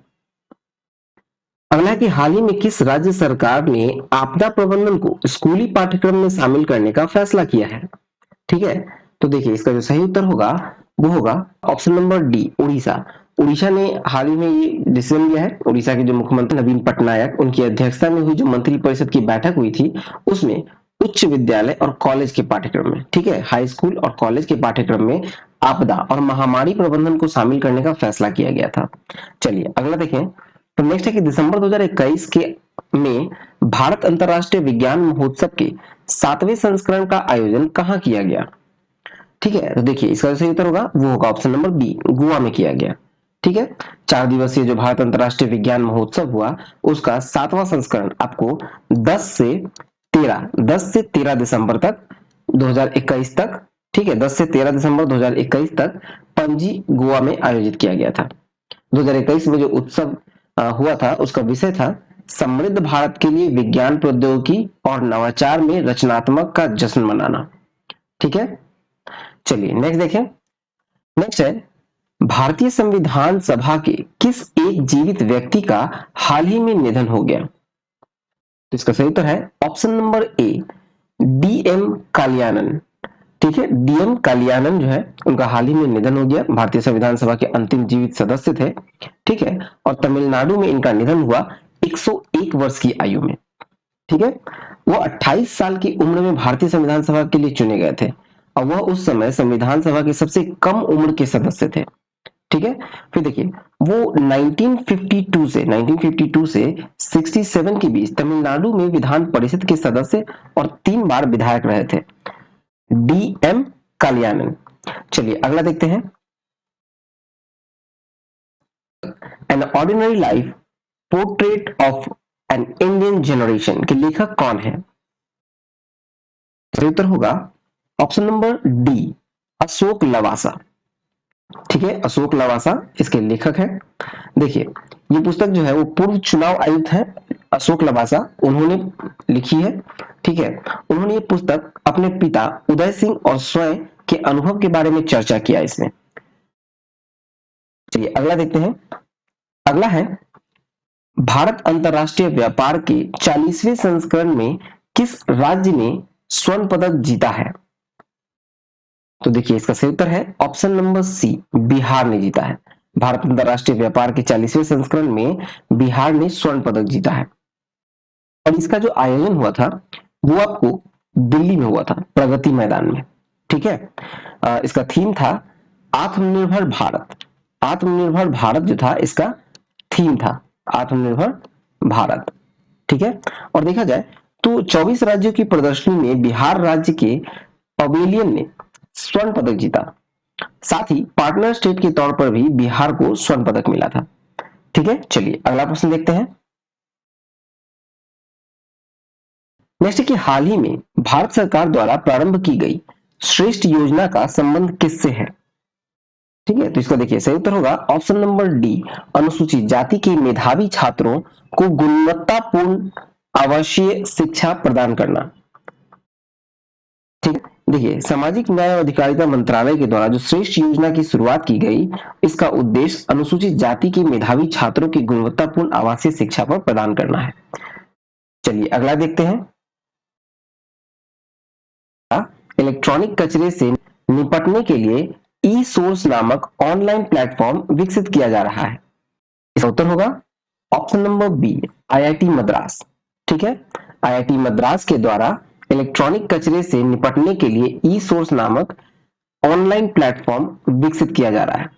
अगला है कि हाल ही में किस राज्य सरकार ने आपदा प्रबंधन को स्कूली पाठ्यक्रम में शामिल करने का फैसला किया है। ठीक है, तो देखिए इसका जो सही उत्तर होगा वो होगा option number D, Orissa. Orissa ने हाल ही में ये डिसीजन लिया है। उड़ीसा के जो मुख्यमंत्री नवीन पटनायक, उनकी अध्यक्षता में हुई जो मंत्रिपरिषद की बैठक हुई थी, उसमें उच्च विद्यालय और कॉलेज के पाठ्यक्रम में, ठीक है, हाई स्कूल और कॉलेज के पाठ्यक्रम में आपदा और महामारी प्रबंधन को शामिल करने का फैसला किया गया था। चलिए अगला देखें। तो नेक्स्ट है कि दिसंबर 2021 के में भारत अंतर्राष्ट्रीय विज्ञान महोत्सव के 7वें संस्करण का आयोजन कहाँ किया गया। ठीक है, तो देखिए इसका सही उत्तर होगा वो होगा ऑप्शन नंबर बी, गोवा में किया गया। ठीक है, 4 दिवसीय जो भारत अंतर्राष्ट्रीय विज्ञान महोत्सव हुआ, उसका 7वां संस्करण आपको 10 से 13 दिसंबर तक 2021 तक, ठीक है, 10 से 13 दिसंबर 2021 तक पणजी गोवा में आयोजित किया गया था। 2021 में जो उत्सव हुआ था, उसका विषय था समृद्ध भारत के लिए विज्ञान प्रौद्योगिकी और नवाचार में रचनात्मक का जश्न मनाना। ठीक है, चलिए नेक्स्ट देखें। नेक्स्ट है भारतीय संविधान सभा के किस एक जीवित व्यक्ति का हाल ही में निधन हो गया। तो इसका सही उत्तर है ऑप्शन नंबर ए, डीएम कालियानन। ठीक है, डीएम कालियानन जो है उनका हाल ही में निधन हो गया। भारतीय संविधान सभा के अंतिम जीवित सदस्य थे। ठीक है, और तमिलनाडु में इनका निधन हुआ 101 वर्ष की आयु में। ठीक है, वो 28 साल की उम्र में भारतीय संविधान सभा के लिए चुने गए थे और वह उस समय संविधान सभा के सबसे कम उम्र के सदस्य थे। ठीक है, फिर देखिए वो 1952 से 67 के बीच तमिलनाडु में विधान परिषद के सदस्य और 3 बार विधायक रहे थे, डीएम कालियानन। चलिए अगला देखते हैं। An ordinary life, portrait of an Indian generation के लेखक कौन है। सही उत्तर होगा option number D, Ashok Lavasa. ठीक है, अशोक लवासा इसके लेखक हैं। देखिए ये पुस्तक जो है वो पूर्व चुनाव आयुक्त है अशोक लवासा, उन्होंने लिखी है। ठीक है, उन्होंने ये पुस्तक अपने पिता उदय सिंह और स्वयं के अनुभव के बारे में चर्चा किया इसमें। चलिए अगला देखते हैं। अगला है भारत अंतर्राष्ट्रीय व्यापार के 40वें संस्करण में किस राज्य ने स्वर्ण पदक जीता है। तो देखिए इसका सही उत्तर है ऑप्शन नंबर सी, बिहार ने जीता है। भारत अंतर्राष्ट्रीय व्यापार के 40वें संस्करण में बिहार ने स्वर्ण पदक जीता है और इसका जो आयोजन हुआ था वो आपको दिल्ली में हुआ था, प्रगति मैदान में। ठीक है, इसका थीम था आत्मनिर्भर भारत। आत्मनिर्भर भारत जो था इसका थीम था, आत्मनिर्भर भारत। ठीक है, और देखा जाए तो 24 राज्यों की प्रदर्शनी में बिहार राज्य के पवेलियन ने स्वर्ण पदक जीता। साथ ही पार्टनर स्टेट के तौर पर भी बिहार को स्वर्ण पदक मिला था। ठीक है, चलिए अगला प्रश्न देखते हैं। नेक्स्ट कि हाल ही में भारत सरकार द्वारा प्रारंभ की गई श्रेष्ठ योजना का संबंध किससे है। ठीक है, तो इसका देखिए सही उत्तर होगा ऑप्शन नंबर डी, अनुसूचित जाति के मेधावी छात्रों को गुणवत्तापूर्ण आवासीय शिक्षा प्रदान करना। ठीक, देखिए सामाजिक न्याय और अधिकारिता मंत्रालय के द्वारा जो श्रेष्ठ योजना की शुरुआत की गई, इसका उद्देश्य अनुसूचित जाति के मेधावी छात्रों की गुणवत्तापूर्ण आवासीय शिक्षा पर प्रदान करना है। चलिए अगला देखते हैं। इलेक्ट्रॉनिक कचरे से निपटने के लिए ई सोर्स नामक ऑनलाइन प्लेटफॉर्म विकसित किया जा रहा है। इसका उत्तर होगा option number B, IIT Madras. ठीक है, आईआईटी मद्रास के द्वारा इलेक्ट्रॉनिक कचरे से निपटने के लिए ई सोर्स नामक ऑनलाइन प्लेटफॉर्म विकसित किया जा रहा है।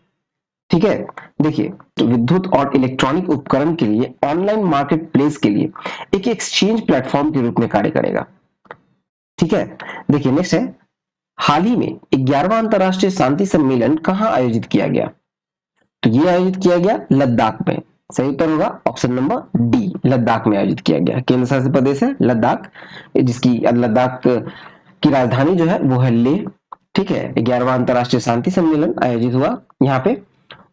ठीक है, देखिए तो विद्युत और इलेक्ट्रॉनिक उपकरण के लिए ऑनलाइन मार्केट प्लेस के लिए एक एक्सचेंज प्लेटफॉर्म के रूप में कार्य करेगा। ठीक है, देखिए नेक्स्ट है हाल ही में 11वां अंतरराष्ट्रीय शांति सम्मेलन कहां आयोजित किया गया। तो ये आयोजित किया गया लद्दाख में। सही उत्तर होगा ऑप्शन नंबर डी, लद्दाख में आयोजित किया गया। केंद्र शासित प्रदेश है लद्दाख, जिसकी लद्दाख की राजधानी जो है वो है लेह। ठीक है, 11वां अंतर्राष्ट्रीय शांति सम्मेलन आयोजित हुआ यहाँ पे,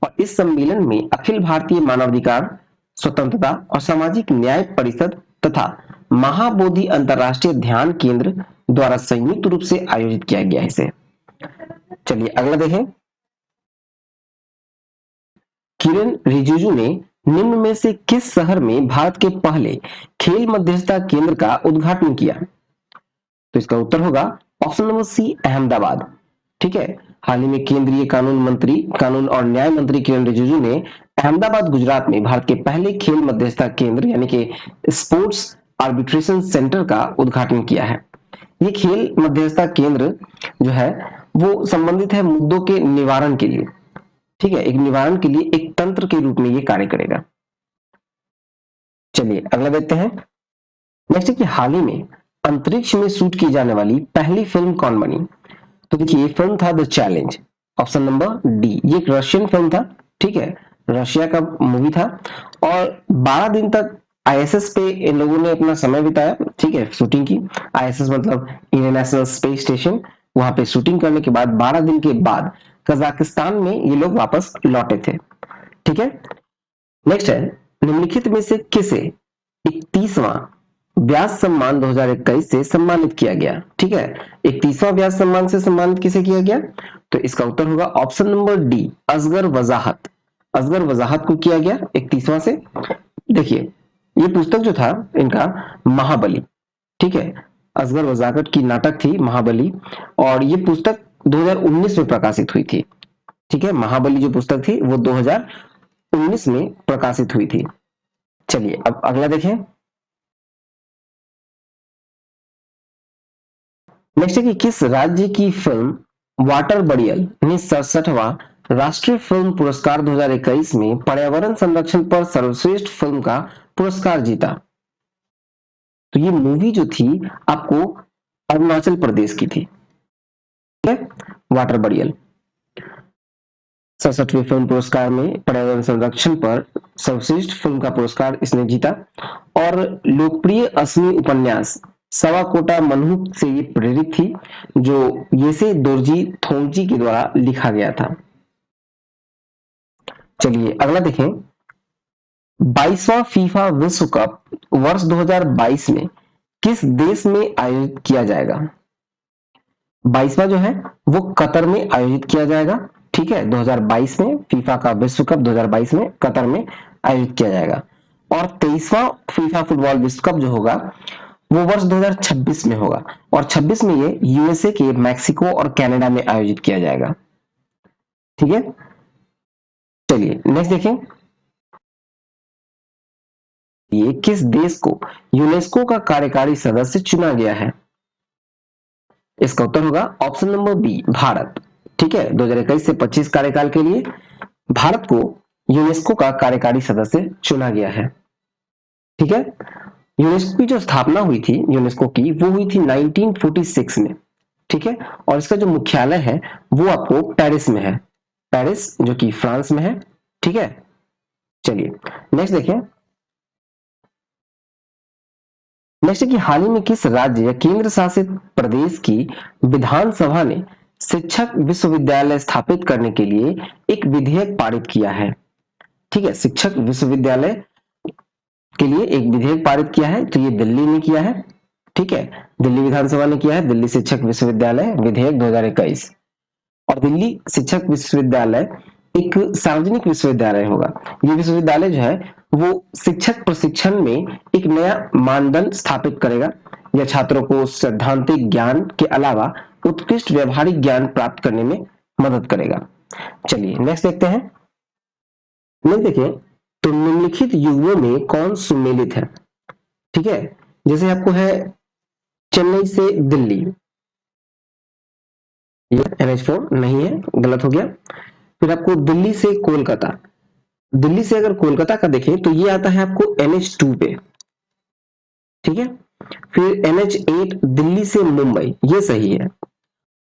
और इस सम्मेलन में अखिल भारतीय मानवाधिकार, स्वतंत्रता और सामाजिक न्याय परिषद तथा महाबोधि अंतर्राष्ट्रीय ध्यान केंद्र द्वारा संयुक्त रूप से आयोजित किया गया है इसे। चलिए अगला देखें। किरण रिजिजू ने निम्न में से किस शहर में भारत के पहले खेल मध्यस्थता केंद्र का उद्घाटन किया? तो इसका उत्तर होगा ऑप्शन नंबर सी, अहमदाबाद। ठीक है, हाल ही में केंद्रीय कानून और न्याय मंत्री किरण रिजिजू ने अहमदाबाद गुजरात में भारत के पहले खेल मध्यस्थता केंद्र यानी कि स्पोर्ट्स आर्बिट्रेशन सेंटर का उद्घाटन किया है। ये खेल मध्यस्थता केंद्र जो है वो संबंधित है मुद्दों के निवारण के लिए। ठीक है, एक निवारण के लिए एक तंत्र के रूप में ये कार्य करेगा। चलिए अगला देखते हैं। नेक्स्ट है कि हाल ही में अंतरिक्ष में शूट की जाने वाली पहली फिल्म कौन बनी? तो देखिए, फिल्म था the challenge, option number D. ये एक रशियन फिल्म था। ठीक है, रशिया का मूवी था, और 12 दिन तक आईएसएस पे इन लोगों ने अपना समय बिताया। ठीक है, शूटिंग की। आईएसएस मतलब इंटरनेशनल स्पेस स्टेशन, वहां पे शूटिंग करने के बाद 12 दिन के बाद कजाकिस्तान में ये लोग वापस लौटे थे। ठीक है, नेक्स्ट है, निम्नलिखित में से किसे 31वां व्यास सम्मान 2021 से सम्मानित किया गया? ठीक है, 31वां व्यास सम्मान से सम्मानित किसे किया गया? तो इसका उत्तर होगा ऑप्शन नंबर डी, असगर वजाहत। असगर वजाहत को किया गया 31वां से। देखिए, ये पुस्तक जो था इनका महाबली। ठीक है, असगर वजाहत की नाटक थी महाबली, और ये पुस्तक 2019 में प्रकाशित हुई थी। ठीक है, महाबली जो पुस्तक थी वो 2019 में प्रकाशित हुई थी। चलिए अब अगला देखें। नेक्स्ट है कि किस राज्य की फिल्म वाटर बड़ियल ने 67वां राष्ट्रीय फिल्म पुरस्कार 2021 में पर्यावरण संरक्षण पर सर्वश्रेष्ठ फिल्म का पुरस्कार जीता? तो ये मूवी जो थी आपको अरुणाचल प्रदेश की थी। ठीक है, वाटर बड़ियल 67वें फिल्म पुरस्कार में पर्यावरण संरक्षण पर सर्वश्रेष्ठ फिल्म का पुरस्कार इसने जीता, और लोकप्रिय असमी उपन्यास सवा कोटा मनहूक से ये प्रेरित थी, जो येसे दोरजी थोंगची के द्वारा लिखा गया था। चलिए अगला देखें। 22वां फीफा विश्व कप वर्ष 2022 में किस देश में आयोजित किया जाएगा? 22वां जो है वो कतर में आयोजित किया जाएगा। ठीक है, 2022 में फीफा का विश्व कप 2022 में कतर में आयोजित किया जाएगा, और 23वां फीफा फुटबॉल विश्व कप जो होगा वो वर्ष 2026 में होगा, और 26 में ये यूएसए के मैक्सिको और कनाडा में आयोजित किया जाएगा। ठीक है, चलिए नेक्स्ट देखें। ये किस देश को यूनेस्को का कार्यकारी सदस्य चुना गया है? इसका उत्तर होगा ऑप्शन नंबर बी, भारत। ठीक है, 2021 से 25 कार्यकाल के लिए भारत को यूनेस्को का कार्यकारी सदस्य चुना गया है। ठीक है, यूनेस्को की जो स्थापना हुई थी यूनेस्को की, वो हुई थी 1946 में। ठीक है, और इसका जो मुख्यालय है वो आपको पेरिस में है, पेरिस जो कि फ्रांस में है। ठीक है, चलिए नेक्स्ट देखें। नेक्स्ट है कि हाल ही में किस राज्य या केंद्र शासित प्रदेश की विधानसभा ने शिक्षक विश्वविद्यालय स्थापित करने के लिए एक विधेयक पारित किया है? ठीक है, शिक्षक विश्वविद्यालय के लिए एक विधेयक पारित किया है, तो ये दिल्ली ने किया है। ठीक है, दिल्ली विधानसभा ने किया है दिल्ली शिक्षक विश्वविद्यालय विधेयक 2021, और दिल्ली शिक्षक विश्वविद्यालय एक सार्वजनिक विश्वविद्यालय होगा। ये विश्वविद्यालय जो है वो शिक्षक प्रशिक्षण में एक नया मानदंड स्थापित करेगा, यह छात्रों को सैद्धांतिक ज्ञान के अलावा उत्कृष्ट व्यवहारिक ज्ञान प्राप्त करने में मदद करेगा। चलिए नेक्स्ट देखते हैं। नेक्स्ट देखिए, तो निम्नलिखित युगों में कौन सुमेलित है? ठीक है, जैसे आपको है चेन्नई से दिल्ली, ये NH4 नहीं है, गलत हो गया। फिर आपको दिल्ली से कोलकाता, दिल्ली से अगर कोलकाता का देखें तो ये आता है आपको NH2 पे। ठीक है, फिर NH8 दिल्ली से मुंबई, ये सही है,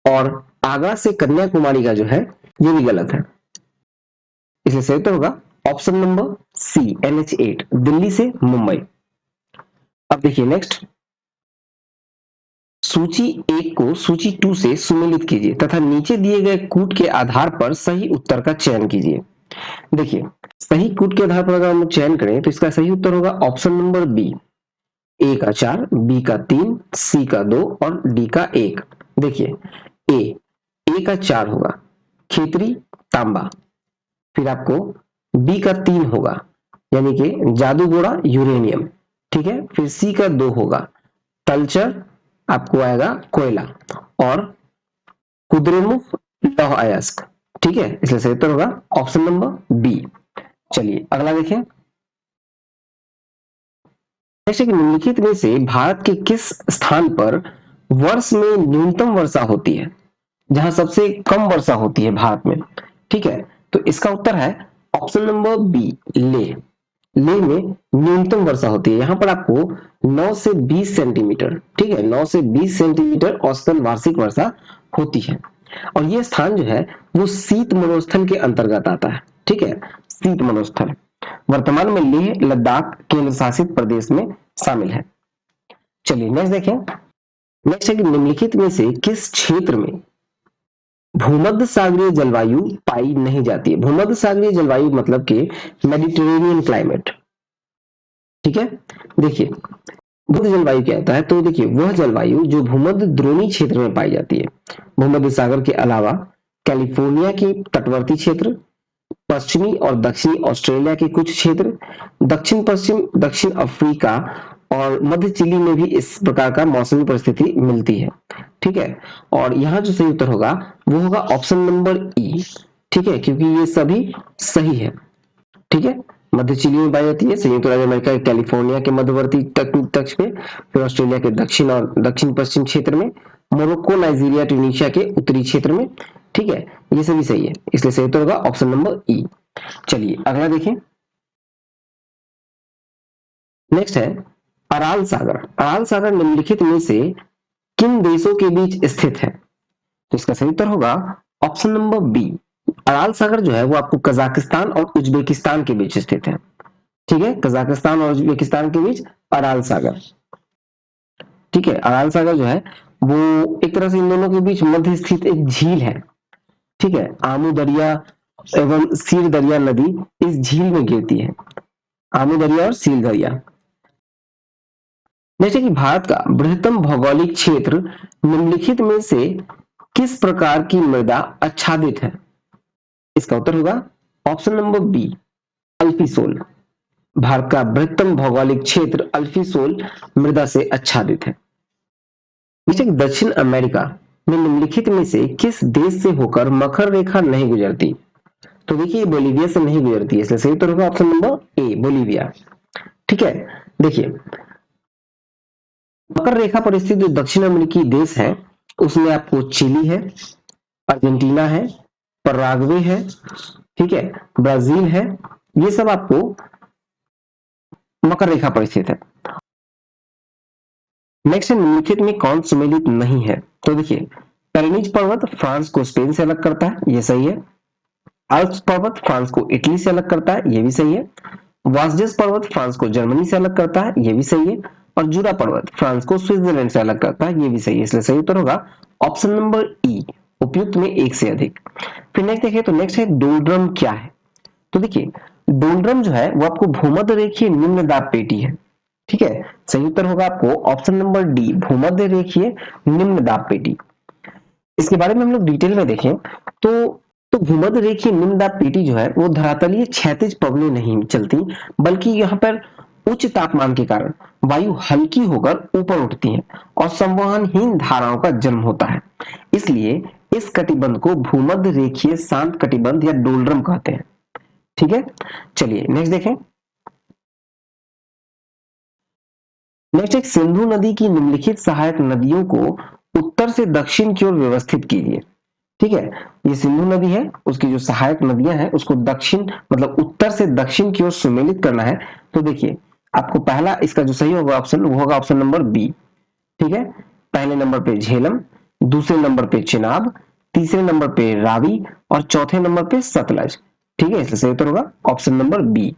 और आगरा से कन्याकुमारी का जो है ये भी गलत है, इसलिए सही तो होगा ऑप्शन नंबर सी NH8 दिल्ली से मुंबई। अब देखिए नेक्स्ट, सूची 1 को सूची 2 से सुमेलित कीजिए तथा नीचे दिए गए कूट के आधार पर सही उत्तर का चयन कीजिए। देखिए, सही कूट के आधार पर अगर हम चयन करें तो इसका सही उत्तर होगा ऑप्शन नंबर बी, ए का 4, बी का 3, सी का 2 और डी का 1। देखिए, ए का 4 होगा खेतरी तांबा, फिर आपको बी का 3 होगा यानी कि जादूगोड़ा यूरेनियम, ठीक है। फिर सी का 2 होगा तलचर, आपको आएगा कोयला, और कुद्रेमुख लौह अयस्क, ठीक है। इसलिए सही उत्तर होगा ऑप्शन नंबर बी। चलिए अगला देखें। जैसे कि निम्नलिखित में से भारत के किस स्थान पर वर्ष में न्यूनतम वर्षा होती है, जहां सबसे कम वर्षा होती है भारत में, ठीक है। तो इसका उत्तर है option number B, Leh. Leh में न्यूनतम वर्षा होती है। यहाँ पर आपको 9 से 20 सेंटीमीटर, ठीक है, 9 से 20 सेंटीमीटर औसतन वार्षिक वर्षा होती है। और यह स्थान जो है वो शीत मनोस्थल के अंतर्गत आता है, ठीक है, शीत मनोस्थल। वर्तमान में लेह लद्दाख केंद्र शासित प्रदेश में शामिल है। चलिए नेक्स्ट देखें। नेक्स्ट है कि निम्नलिखित में से किस क्षेत्र में भूमध्य सागरीय जलवायु पाई नहीं जाती है। भूमध्य सागरीय जलवायु मतलब कि मेडिटेरेनियन क्लाइमेट, ठीक है। देखिए, भूमध्य जलवायु क्या होता है, तो देखिए वह जलवायु जो भूमध्य द्रोणी क्षेत्र में पाई जाती है। भूमध्य सागर के अलावा कैलिफोर्निया के तटवर्ती क्षेत्र, पश्चिमी और दक्षिणी ऑस्ट्रेलिया के कुछ क्षेत्र, दक्षिण पश्चिम दक्षिण अफ्रीका और मध्य चिली में भी इस प्रकार का मौसमी परिस्थिति मिलती है, ठीक है। और यहाँ जो सही उत्तर होगा वो होगा ऑप्शन नंबर ई, ठीक है, क्योंकि ये सभी सही है, ठीक है। मध्य चिली में पाई जाती है, संयुक्त राज्य अमेरिका के कैलिफोर्निया के मध्यवर्ती तट में, फिर ऑस्ट्रेलिया के दक्षिण और दक्षिण पश्चिम क्षेत्र में, मोरक्को नाइजीरिया ट्यूनीशिया के उत्तरी क्षेत्र में, ठीक है। ये सभी सही है, इसलिए सही उत्तर होगा ऑप्शन नंबर ई। चलिए अगला देखें। नेक्स्ट है अराल सागर। अराल सागर निम्नलिखित में से किन देशों के बीच स्थित है, तो इसका सही उत्तर होगा ऑप्शन नंबर बी। अराल सागर जो है वो आपको कजाकिस्तान और उज्बेकिस्तान के बीच स्थित है, ठीक है, कजाकिस्तान और उज्बेकिस्तान के बीच अराल सागर, ठीक है। अराल सागर जो है वो एक तरह से इन दोनों के बीच मध्य स्थित एक झील है, ठीक है। आमू दरिया एवं सीर दरिया नदी इस झील में गिरती है, आमू दरिया और सील दरिया। जैसे कि भारत का बृहत्तम भौगोलिक क्षेत्र निम्नलिखित में से किस प्रकार की मृदा आच्छादित है, इसका उत्तर होगा ऑप्शन नंबर बी, अल्फीसोल। भारत का बृहत्तम भौगोलिक क्षेत्र अल्फीसोल मृदा से आच्छादित है। दक्षिण अमेरिका में निम्नलिखित में से किस देश से होकर मकर रेखा नहीं गुजरती, तो देखिए बोलीविया से नहीं गुजरती है, इसलिए सही उत्तर होगा ऑप्शन नंबर ए, बोलीविया, ठीक है। देखिए, मकर रेखा पर स्थित जो दक्षिण अमेरिकी देश है उसमें आपको चिली है, अर्जेंटीना है, पराग्वे है, ठीक है, ब्राजील है, ये सब आपको मकर रेखा पर स्थित है। नेक्स्ट है निम्नलिखित में कौन सुमेलित नहीं है, तो देखिए पेरेनीज पर्वत फ्रांस को स्पेन से अलग करता है, ये सही है। आल्प्स पर्वत फ्रांस को इटली से अलग करता है, ये भी सही है। वास्डेस पर्वत फ्रांस को जर्मनी से अलग करता है, ये भी सही है। और जूरा पर्वत फ्रांस को स्विट्जरलैंड से अलग करता है, ये भी सही है, इसलिए सही उत्तर होगा ऑप्शन नंबर ई, उपयुक्त में एक से अधिक। फिर नेक्स्ट देखिए, तो नेक्स्ट है डोलड्रम क्या है, तो देखिए डोलड्रम जो है वो आपको भूमध्य रेखीय निम्न दाब पेटी है, ठीक है। सही उत्तर होगा आपको ऑप्शन नंबर डी, भूमध्य रेखीय निम्न दाब पेटी। इसके बारे में हम लोग डिटेल में देखें तो भूमध्य रेखीय निम्न दाब पेटी जो है वो धरातलीय क्षैतिज पवनें नहीं चलती, बल्कि यहाँ पर उच्च तापमान के कारण वायु हल्की होकर ऊपर उठती है और संवहनहीन धाराओं का जन्म होता है। इसलिए इस कटिबंध को भूमध्य रेखीय शांत कटिबंध या डोलड्रम कहते हैं, ठीक है। चलिए नेक्स्ट देखें। नेक्स्ट एक सिंधु नदी की निम्नलिखित सहायक नदियों को उत्तर से दक्षिण की ओर व्यवस्थित कीजिए, ठीक है। ये सिंधु नदी है, उसकी जो सहायक नदियां हैं उसको दक्षिण मतलब उत्तर से दक्षिण की ओर सुमेलित करना है। तो देखिए आपको पहला इसका जो सही होगा ऑप्शन वो होगा ऑप्शन नंबर बी, ठीक है। पहले नंबर पे झेलम, दूसरे नंबर पे चिनाब, तीसरे नंबर पे रावी और चौथे नंबर पे सतलज, ठीक है, इसलिए सही उत्तर होगा ऑप्शन नंबर बी।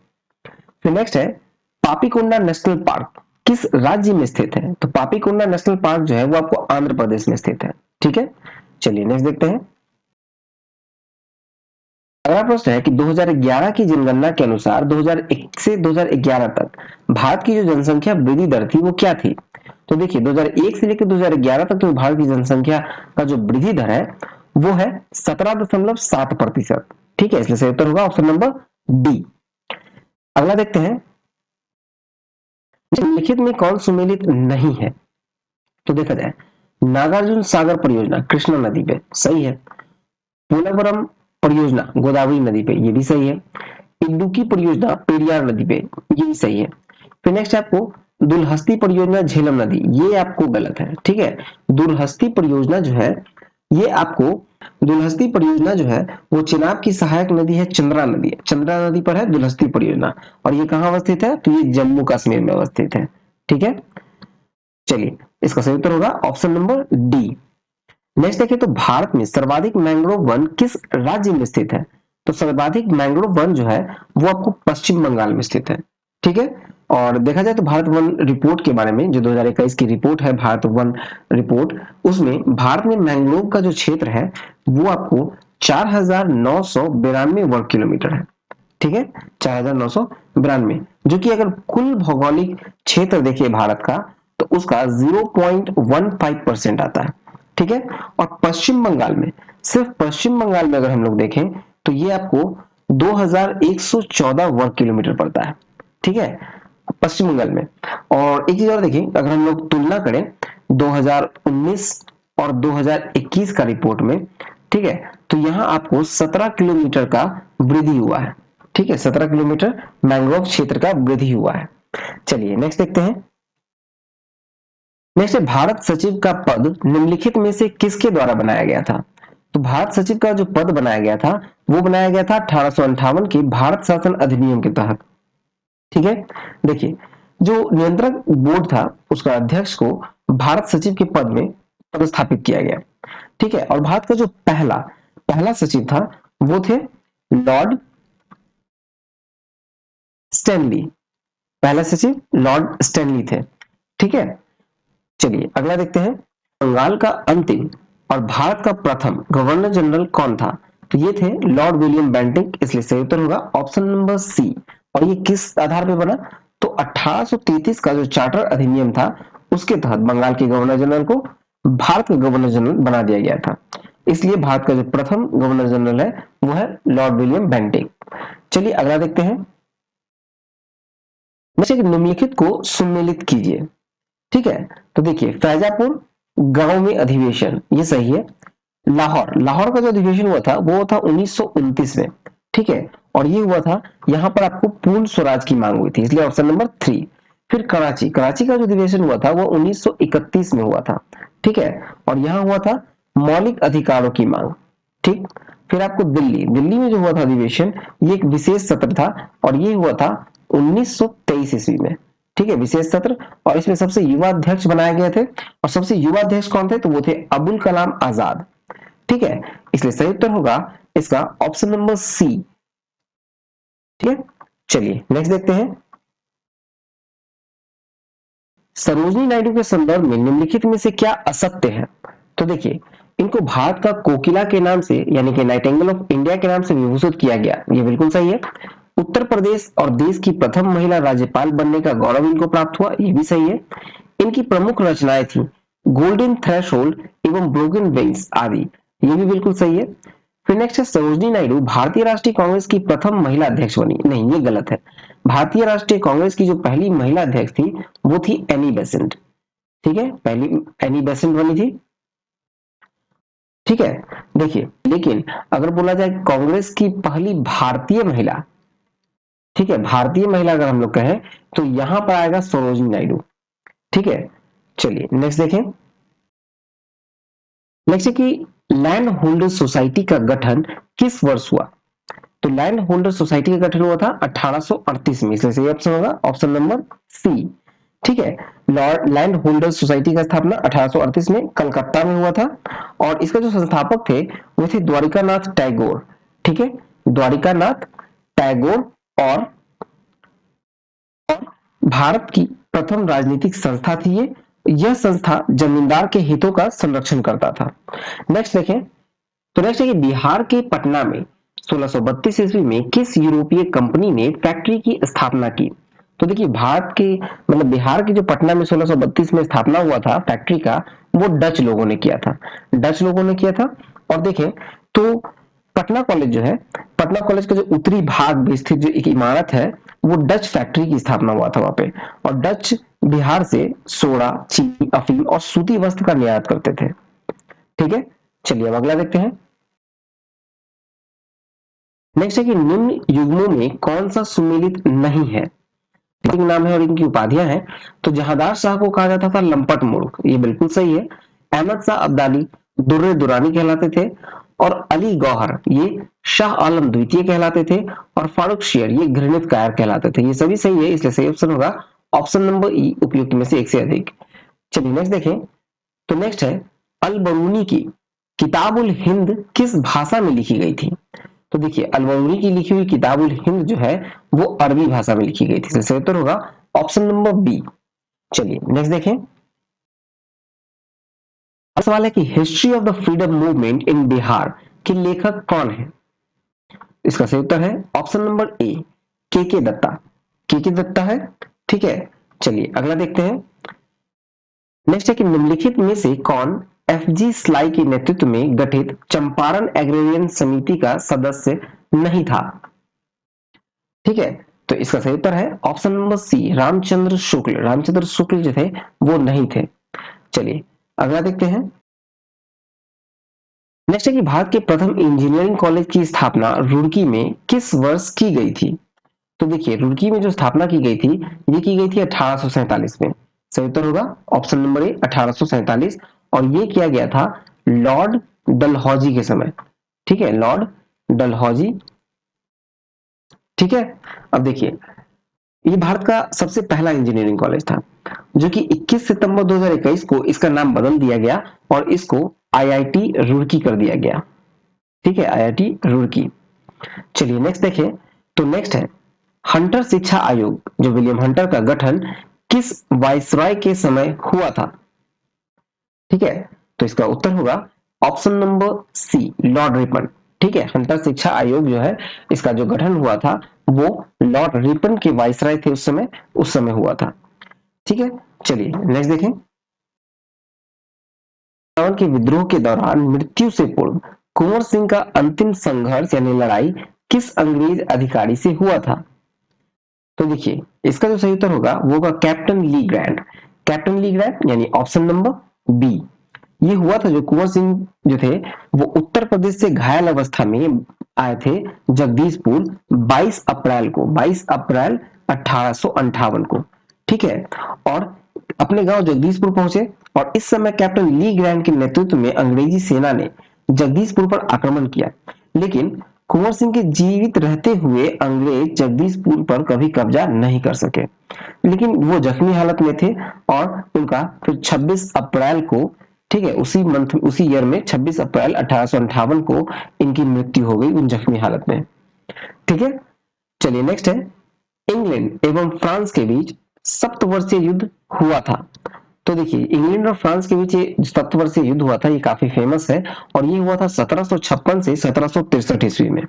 फिर नेक्स्ट है पापीकोंडा नेशनल पार्क किस राज्य में स्थित है? तो पापीकोंडा नेशनल पार्क जो है वो आपको आंध्र प्रदेश में स्थित है। ठीक है, चलिए नेक्स्ट देखते हैं। अगला प्रश्न है कि 2011 की जनगणना के अनुसार 2001 से 2011 तक भारत की जो जनसंख्या वृद्धि दर थी वो क्या थी? तो देखिए 2001 से लेकर 2011 तक जो भारत की जनसंख्या का जो वृद्धि दर है वो है 17.7%। ठीक है, इसलिए सही उत्तर होगा ऑप्शन नंबर डी। अगला देखते हैं निम्नलिखित में कौन सुमेलित नहीं है? तो देखा जाए नागार्जुन सागर परियोजना कृष्णा नदी पे सही है, पोलावरम परियोजना गोदावरी नदी पे ये भी सही है, इडुक्की परियोजना पेरियार नदी पे ये भी सही है। फिर नेक्स्ट आपको दुलहस्ती परियोजना झेलम नदी ये आपको गलत है। ठीक है, दुलहस्ती परियोजना जो है ये आपको दुलहस्ती परियोजना जो है वो चिनाब की सहायक नदी है चंद्रा नदी, चंद्रा नदी पर है दुलहस्ती परियोजना और ये कहाँ अवस्थित है? तो ये जम्मू कश्मीर में अवस्थित है। ठीक है, चलिए इसका सही उत्तर होगा ऑप्शन नंबर डी। नेक्स्ट देखिए तो भारत में सर्वाधिक मैंग्रोव वन किस राज्य में स्थित है? तो सर्वाधिक मैंग्रोव वन जो है वो आपको पश्चिम बंगाल में स्थित है। ठीक है, और देखा जाए तो भारत वन रिपोर्ट के बारे में जो 2021 की रिपोर्ट है भारत वन रिपोर्ट, उसमें भारत में मैंग्रोव का जो क्षेत्र है वो आपको 4,992 वर्ग किलोमीटर है। ठीक है, 4,992, जो कि अगर कुल भौगोलिक क्षेत्र देखिए भारत का तो उसका 0.15% आता है। ठीक है, और पश्चिम बंगाल में सिर्फ पश्चिम बंगाल में अगर हम लोग देखें तो ये आपको 2,114 वर्ग किलोमीटर पड़ता है। ठीक है, पश्चिम बंगाल में। और एक चीज और देखिए अगर हम लोग तुलना करें 2019 और 2021 का रिपोर्ट में, ठीक है, तो यहां आपको 17 किलोमीटर का वृद्धि हुआ है। ठीक है, 17 किलोमीटर मैंग्रोव क्षेत्र का वृद्धि हुआ है। चलिए नेक्स्ट देखते हैं। नेक्स्ट भारत सचिव का पद निम्नलिखित में से किसके द्वारा बनाया गया था? तो भारत सचिव का जो पद बनाया गया था वो बनाया गया था 1858 के भारत शासन अधिनियम के तहत। ठीक है, देखिए जो नियंत्रक बोर्ड था उसका अध्यक्ष को भारत सचिव के पद में पदस्थापित किया गया। ठीक है, और भारत का जो पहला पहला सचिव था वो थे लॉर्ड स्टैनली, पहला सचिव लॉर्ड स्टैनली थे। ठीक है, चलिए अगला देखते हैं। बंगाल का अंतिम और भारत का प्रथम गवर्नर जनरल कौन था? तो ये थे लॉर्ड विलियम बेंटिंक, इसलिए सही उत्तर होगा ऑप्शन नंबर सी। और ये किस आधार पर बना? तो 1833 का जो चार्टर अधिनियम था उसके तहत बंगाल के गवर्नर जनरल को भारत का गवर्नर जनरल बना दिया गया था, इसलिए भारत का जो प्रथम गवर्नर जनरल है वो है लॉर्ड विलियम बेंटिंक। चलिए अगला देखते हैं। निम्नलिखित को सुमेलित कीजिए। ठीक है, तो देखिए फैजापुर गांव में अधिवेशन ये सही है। लाहौर लाहौर का जो अधिवेशन हुआ था वो था 1929 में। ठीक है, और ये हुआ था यहाँ पर आपको पूर्ण स्वराज की मांग हुई थी, इसलिए ऑप्शन नंबर 3। फिर कराची कराची का जो अधिवेशन हुआ था वो 1931 में हुआ था। ठीक है, और यहाँ हुआ था मौलिक अधिकारों की मांग। ठीक, फिर आपको दिल्ली दिल्ली में जो हुआ था अधिवेशन ये एक विशेष सत्र था और ये हुआ था 1923 ईस्वी में। ठीक है, विशेष सत्र, और इसमें सबसे युवा अध्यक्ष बनाए गए थे और सबसे युवा अध्यक्ष कौन थे? तो वो थे अबुल कलाम आजाद। ठीक है, इसलिए सही उत्तर होगा इसका ऑप्शन नंबर सी। ठीक है, चलिए नेक्स्ट देखते हैं। सरोजिनी नायडू के संदर्भ में निम्नलिखित में से क्या असत्य है? तो देखिए इनको भारत का कोकिला के नाम से यानी कि नाइटिंगेल ऑफ इंडिया के नाम से विभूषित किया गया, ये बिल्कुल सही है। उत्तर प्रदेश और देश की प्रथम महिला राज्यपाल बनने का गौरव इनको प्राप्त हुआ, ये भी सही है। इनकी प्रमुख रचनाएं थी गोल्डन थ्रेशोल्ड एवं ब्रोकन विंग्स आदि, ये भी बिल्कुल सही है। फिर नेक्स्ट है सरोजिनी नायडू भारतीय राष्ट्रीय कांग्रेस की प्रथम महिला अध्यक्ष बनी, नहीं ये गलत है। भारतीय राष्ट्रीय कांग्रेस की जो पहली महिला अध्यक्ष थी वो थी एनी बेसेंट। ठीक है, पहली एनी बेसेंट बनी थी। ठीक है, देखिए लेकिन अगर बोला जाए कांग्रेस की पहली भारतीय महिला, ठीक है भारतीय महिला अगर हम लोग कहें तो यहां पर आएगा सरोजिनी नायडू। ठीक है, चलिए नेक्स्ट देखें। नेक्स्ट है कि लैंड होल्डर सोसाइटी का गठन किस वर्ष हुआ? तो लैंड होल्डर सोसाइटी का गठन हुआ था 1838 में, इसलिए सही ऑप्शन होगा ऑप्शन नंबर सी। ठीक है, लैंड होल्डर सोसाइटी का स्थापना 1838 में कलकत्ता में हुआ था और इसका जो संस्थापक थे वो थे द्वारिकानाथ टैगोर। ठीक है, द्वारिकानाथ टैगोर और भारत की प्रथम राजनीतिक संस्था थी ये। यह संस्था जमींदार के हितों का संरक्षण करता था। नेक्स्ट देखें, तो नेक्स्ट है कि बिहार के पटना में 1632 ईस्वी में किस यूरोपीय कंपनी ने फैक्ट्री की स्थापना की? तो देखिए भारत के मतलब बिहार के जो पटना में 1632 में स्थापना हुआ था फैक्ट्री का, वो डच लोगों ने किया था। डच लोगों ने किया था। और देखें तो पटना कॉलेज जो है, पटना कॉलेज का जो उत्तरी भाग में स्थित जो एक इमारत है, वो डच फैक्ट्री की स्थापना हुआ था वहां पे। और डच बिहार से सोडा, चीनी, अफीम और सूती वस्त्र का निर्यात करते थे। ठीक है, चलिए अब अगला देखते हैं। नेक्स्ट है कि निम्न युग्मों में कौन सा सुमेलित नहीं है? नाम है और इनकी उपाधियां हैं। तो जहांदार शाह को कहा जाता था लंपट मूर्ख, ये बिल्कुल सही है। अहमद शाह अब्दाली दुर्रे दुरानी कहलाते थे। और अली गौहर ये शाह आलम द्वितीय कहलाते थे। और फारूक शेर ये घृणित कायर कहलाते थे। ये सभी सही है, इसलिए सही ऑप्शन होगा ऑप्शन नंबर ई, उपयुक्त में से एक से अधिक। चलिए नेक्स्ट देखें, तो नेक्स्ट है अल बरूनी की किताब उल हिंद किस भाषा में लिखी गई थी? तो देखिए अल बरूनी की लिखी हुई किताब उल हिंद जो है वो अरबी भाषा में लिखी गई थी। सही उत्तर होगा ऑप्शन नंबर बी। चलिए नेक्स्ट देखें, सवाल है कि history of the freedom movement in Bihar के लेखक कौन है? इसका सही उत्तर है ऑप्शन नंबर ए, के दत्ता। के दत्ता है। ठीक है, चलिए अगला देखते हैं। नेक्स्ट है कि निम्नलिखित में से कौन एफजी स्लाई के नेतृत्व में गठित चंपारण एग्रेरियन समिति का सदस्य नहीं था? ठीक है, तो इसका सही उत्तर है ऑप्शन नंबर सी, रामचंद्र शुक्ल। रामचंद्र शुक्ल जो थे वो नहीं थे। चलिए अगला देखते हैं। नेक्स्ट है कि भारत के प्रथम इंजीनियरिंग कॉलेज की स्थापना रुड़की में किस वर्ष की गई थी? तो देखिए रुड़की में जो स्थापना की गई थी ये की गई थी 1847 में। सही उत्तर होगा ऑप्शन नंबर ए 1847। और ये किया गया था लॉर्ड डलहौजी के समय। ठीक है, लॉर्ड डलहौजी। ठीक है, अब देखिए ये भारत का सबसे पहला इंजीनियरिंग कॉलेज था जो कि 21 सितंबर 2021 को इसका नाम बदल दिया गया और इसको आईआईटी रुड़की कर दिया गया। ठीक है, आईआईटी रुड़की। चलिए नेक्स्ट देखें, तो नेक्स्ट है हंटर शिक्षा आयोग जो विलियम हंटर का गठन किस वायसराय के समय हुआ था? ठीक है, तो इसका उत्तर होगा option number C, Lord Ripon. ठीक है, हंटर शिक्षा आयोग जो है इसका जो गठन हुआ था वो लॉर्ड रिपन के वायसराय थे उस समय हुआ था। ठीक है, चलिए नेक्स्ट देखें। के विद्रोह के दौरान मृत्यु से पूर्व कुंवर सिंह का अंतिम संघर्ष यानी लड़ाई किस अंग्रेज अधिकारी से हुआ था? तो देखिए इसका जो सही उत्तर होगा वो होगा captain Le Grand. Captain Le Grand यानी ऑप्शन नंबर बी। ये हुआ था जो कुंवर सिंह जो थे वो उत्तर प्रदेश से घायल अवस्था में आए थे जगदीशपुर 22 अप्रैल को, 22 अप्रैल 1858 को। ठीक है, और अपने गांव जगदीशपुर पहुंचे और इस समय कैप्टन ली ग्रैंड के नेतृत्व में अंग्रेजी सेना ने जगदीशपुर पर आक्रमण किया। लेकिन कुंवर सिंह के जीवित रहते हुए अंग्रेज जगदीशपुर पर कभी कब्जा नहीं कर सके। लेकिन वो जख्मी हालत में थे और उनका फिर 26 अप्रैल को, ठीक है, उसी ईयर में 26 अप्रैल 1858 को इनकी मृत्यु हो गई उन जख्मी हालत में। ठीक है, चलिए नेक्स्ट है इंग्लैंड एवं फ्रांस के बीच सप्तवर्षीय युद्ध हुआ था। तो देखिए इंग्लैंड और फ्रांस के बीच ये सप्तवर्षीय युद्ध हुआ था, ये काफी फेमस है और ये हुआ था 1756 से 1763 ईस्वी में।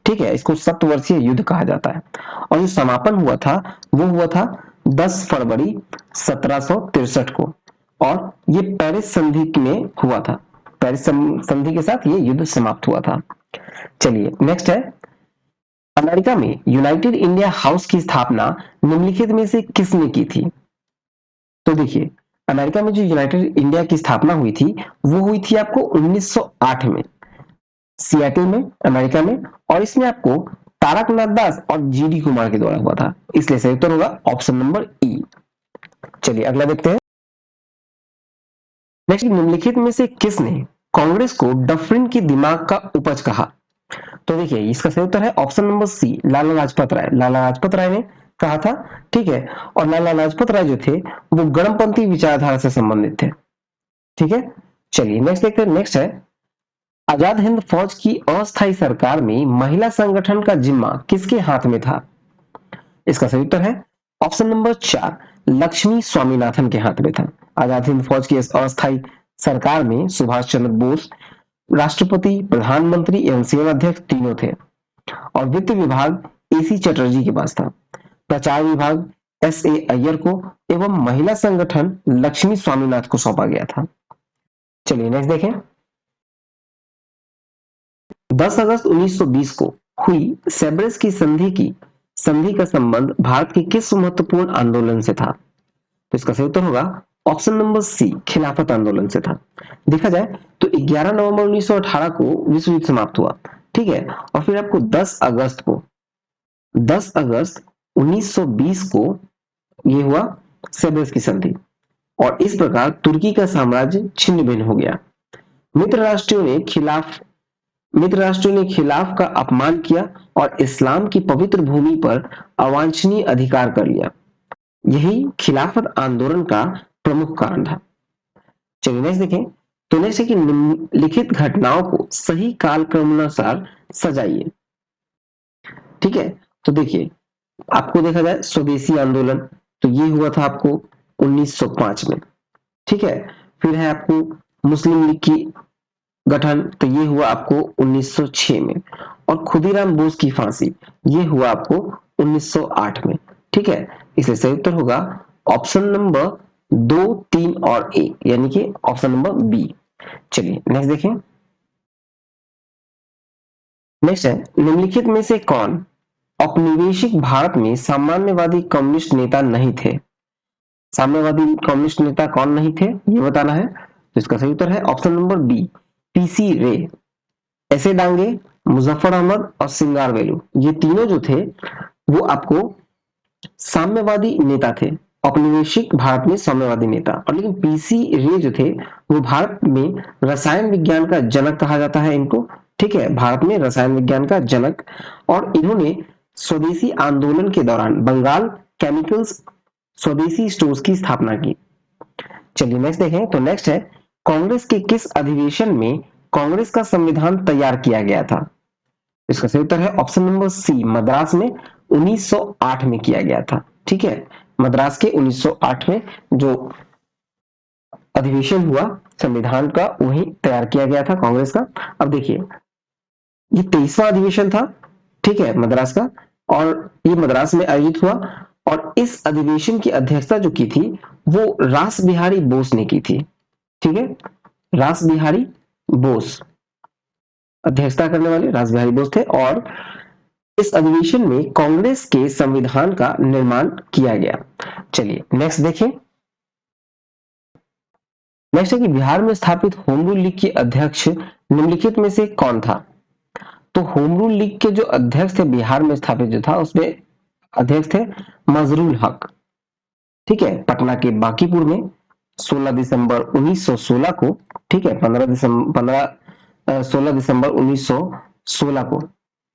ठीक है, इसको सप्तवर्षीय युद्ध कहा जाता है। और जो समापन हुआ था वो हुआ था 10 फरवरी 1763 को और ये पेरिस संधि में हुआ था। पेरिस संधि के साथ ये युद्ध समाप्त हुआ था। चलिए नेक्स्ट है अमेरिका में यूनाइटेड इंडिया हाउस की स्थापना निम्नलिखित में से किसने की थी? तो देखिए अमेरिका में जो यूनाइटेड इंडिया की स्थापना हुई थी वो हुई थी आपको 1908 में सियाटल में, अमेरिका में। और इसमें आपको तारकनाथ दास और जीडी कुमार के द्वारा हुआ था, इसलिए सही उत्तर होगा ऑप्शन नंबर ई। चलिए अगला देखते हैं। नेक्स्ट, निम्नलिखित में से किसने कांग्रेस को डफरिन की दिमाग का उपज कहा? तो देखिए इसका सही उत्तर है ऑप्शन नंबर सी, लाला लाजपत राय। लाला लाजपत राय ने कहा था। ठीक है, और लाला लाजपत राय जो थे वो गणपंथी विचारधारा से संबंधित थे। ठीक है, चलिए नेक्स्ट देखते हैं। नेक्स्ट है आजाद हिंद फौज की अस्थायी सरकार में महिला संगठन का जिम्मा किसके हाथ में था? इसका सही उत्तर है ऑप्शन नंबर 4, लक्ष्मी स्वामीनाथन के हाथ में था। आजाद हिंद फौज की अस्थायी सरकार में सुभाष चंद्र बोस राष्ट्रपति, प्रधानमंत्री एवं सेनाध्यक्ष तीनों थे और वित्त विभाग एसी चटर्जी के पास था। प्रचार विभाग एस ए अय्यर को एवं महिला संगठन लक्ष्मी स्वामीनाथन को सौंपा गया था। चलिए नेक्स्ट देखें। 10 अगस्त 1920 को हुई सेब्रेस की संधि का संबंध भारत के किस महत्वपूर्ण आंदोलन से था? तो इसका सही उत्तर होगा ऑप्शन नंबर सी, खिलाफत आंदोलन से था। देखा जाए तो 11 नवंबर 1918 को विश्व युद्ध समाप्त हुआ, ठीक है, और फिर आपको 10 अगस्त 1920 को ये हुआ सेब्रेस की संधि और इस प्रकार तुर्की का साम्राज्य छिन्न भिन्न हो गया। मित्र राष्ट्रों ने खिलाफ का अपमान किया और इस्लाम की पवित्र भूमि पर अवांछनीय अधिकार कर लिया। यही खिलाफत आंदोलन का प्रमुख कारण था। चलिए नेक्स्ट देखें। तो नेक्स्ट है कि निम्नलिखित घटनाओं को सही कालक्रमानुसार सजाइए। ठीक है, तो देखिए आपको देखा जाए स्वदेशी आंदोलन, तो ये हुआ था आपको 1905 में, ठीक है। फिर है आपको मुस्लिम लीग की गठन, तो ये हुआ आपको 1906 में और खुदीराम बोस की फांसी ये हुआ आपको 1908 में, ठीक है। इसलिए सही उत्तर होगा ऑप्शन नंबर 2, 3 और ए, यानी कि ऑप्शन नंबर बी। चलिए नेक्स्ट देखें। नेक्स्ट है निम्नलिखित में से कौन औपनिवेशिक भारत में साम्यवादी कम्युनिस्ट नेता नहीं थे? साम्यवादी कम्युनिस्ट नेता कौन नहीं थे ये बताना है। तो इसका सही उत्तर है ऑप्शन नंबर बी, पीसी रे, एसे डांगे, मुजफ्फर अहमद और सिंगारवेलु। ये तीनों जो थे वो आपको साम्यवादी नेता थे, औपनिवेशिक भारत में साम्यवादी नेता। और लेकिन पीसी रे जो थे वो भारत में रसायन विज्ञान का जनक कहा जाता है इनको, ठीक है, भारत में रसायन विज्ञान का जनक। और इन्होंने स्वदेशी आंदोलन के दौरान बंगाल केमिकल्स स्वदेशी स्टोर्स की स्थापना की। चलिए नेक्स्ट देखें। तो नेक्स्ट है कांग्रेस के किस अधिवेशन में कांग्रेस का संविधान तैयार किया गया था? इसका सही उत्तर है ऑप्शन नंबर सी, मद्रास में 1908 में किया गया था, ठीक है। मद्रास के 1908 में जो अधिवेशन हुआ संविधान का वही तैयार किया गया था कांग्रेस का। अब देखिए ये 23वां अधिवेशन था, ठीक है, मद्रास का, और ये मद्रास में आयोजित हुआ और इस अधिवेशन की अध्यक्षता जो की थी वो रास बिहारी बोस ने की थी, ठीक है। रास बिहारी बोस अध्यक्षता करने वाले रास बिहारी बोस थे और इस अधिवेशन में कांग्रेस के संविधान का निर्माण किया गया। चलिए नेक्स्ट देखें। नेक्स्ट है कि बिहार में स्थापित होम रूल लीग के अध्यक्ष निम्नलिखित में से कौन था? तो होम रूल लीग के जो अध्यक्ष थे बिहार में स्थापित जो था उसमें अध्यक्ष थे मजरूल हक, ठीक है, पटना के बांकीपुर में 16 दिसंबर 1916 को, ठीक है, 16 दिसंबर 1916 को,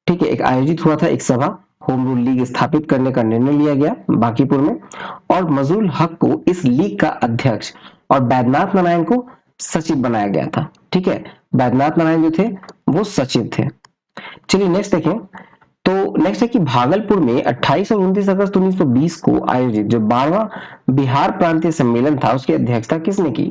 ठीक है, एक आयोजित हुआ था एक सभा, होम रूल लीग स्थापित करने का निर्णय लिया गया बांकीपुर में और मजरूल हक को इस लीग का अध्यक्ष और बैद्यनाथ नारायण को सचिव बनाया गया था, ठीक है। बैद्यनाथ नारायण जो थे वो सचिव थे। चलिए नेक्स्ट देखें। तो नेक्स्ट है कि भागलपुर में 28 और 29 अगस्त 1920 को आयोजित जो 12वां बिहार प्रांतीय सम्मेलन था उसकी अध्यक्षता किसने की?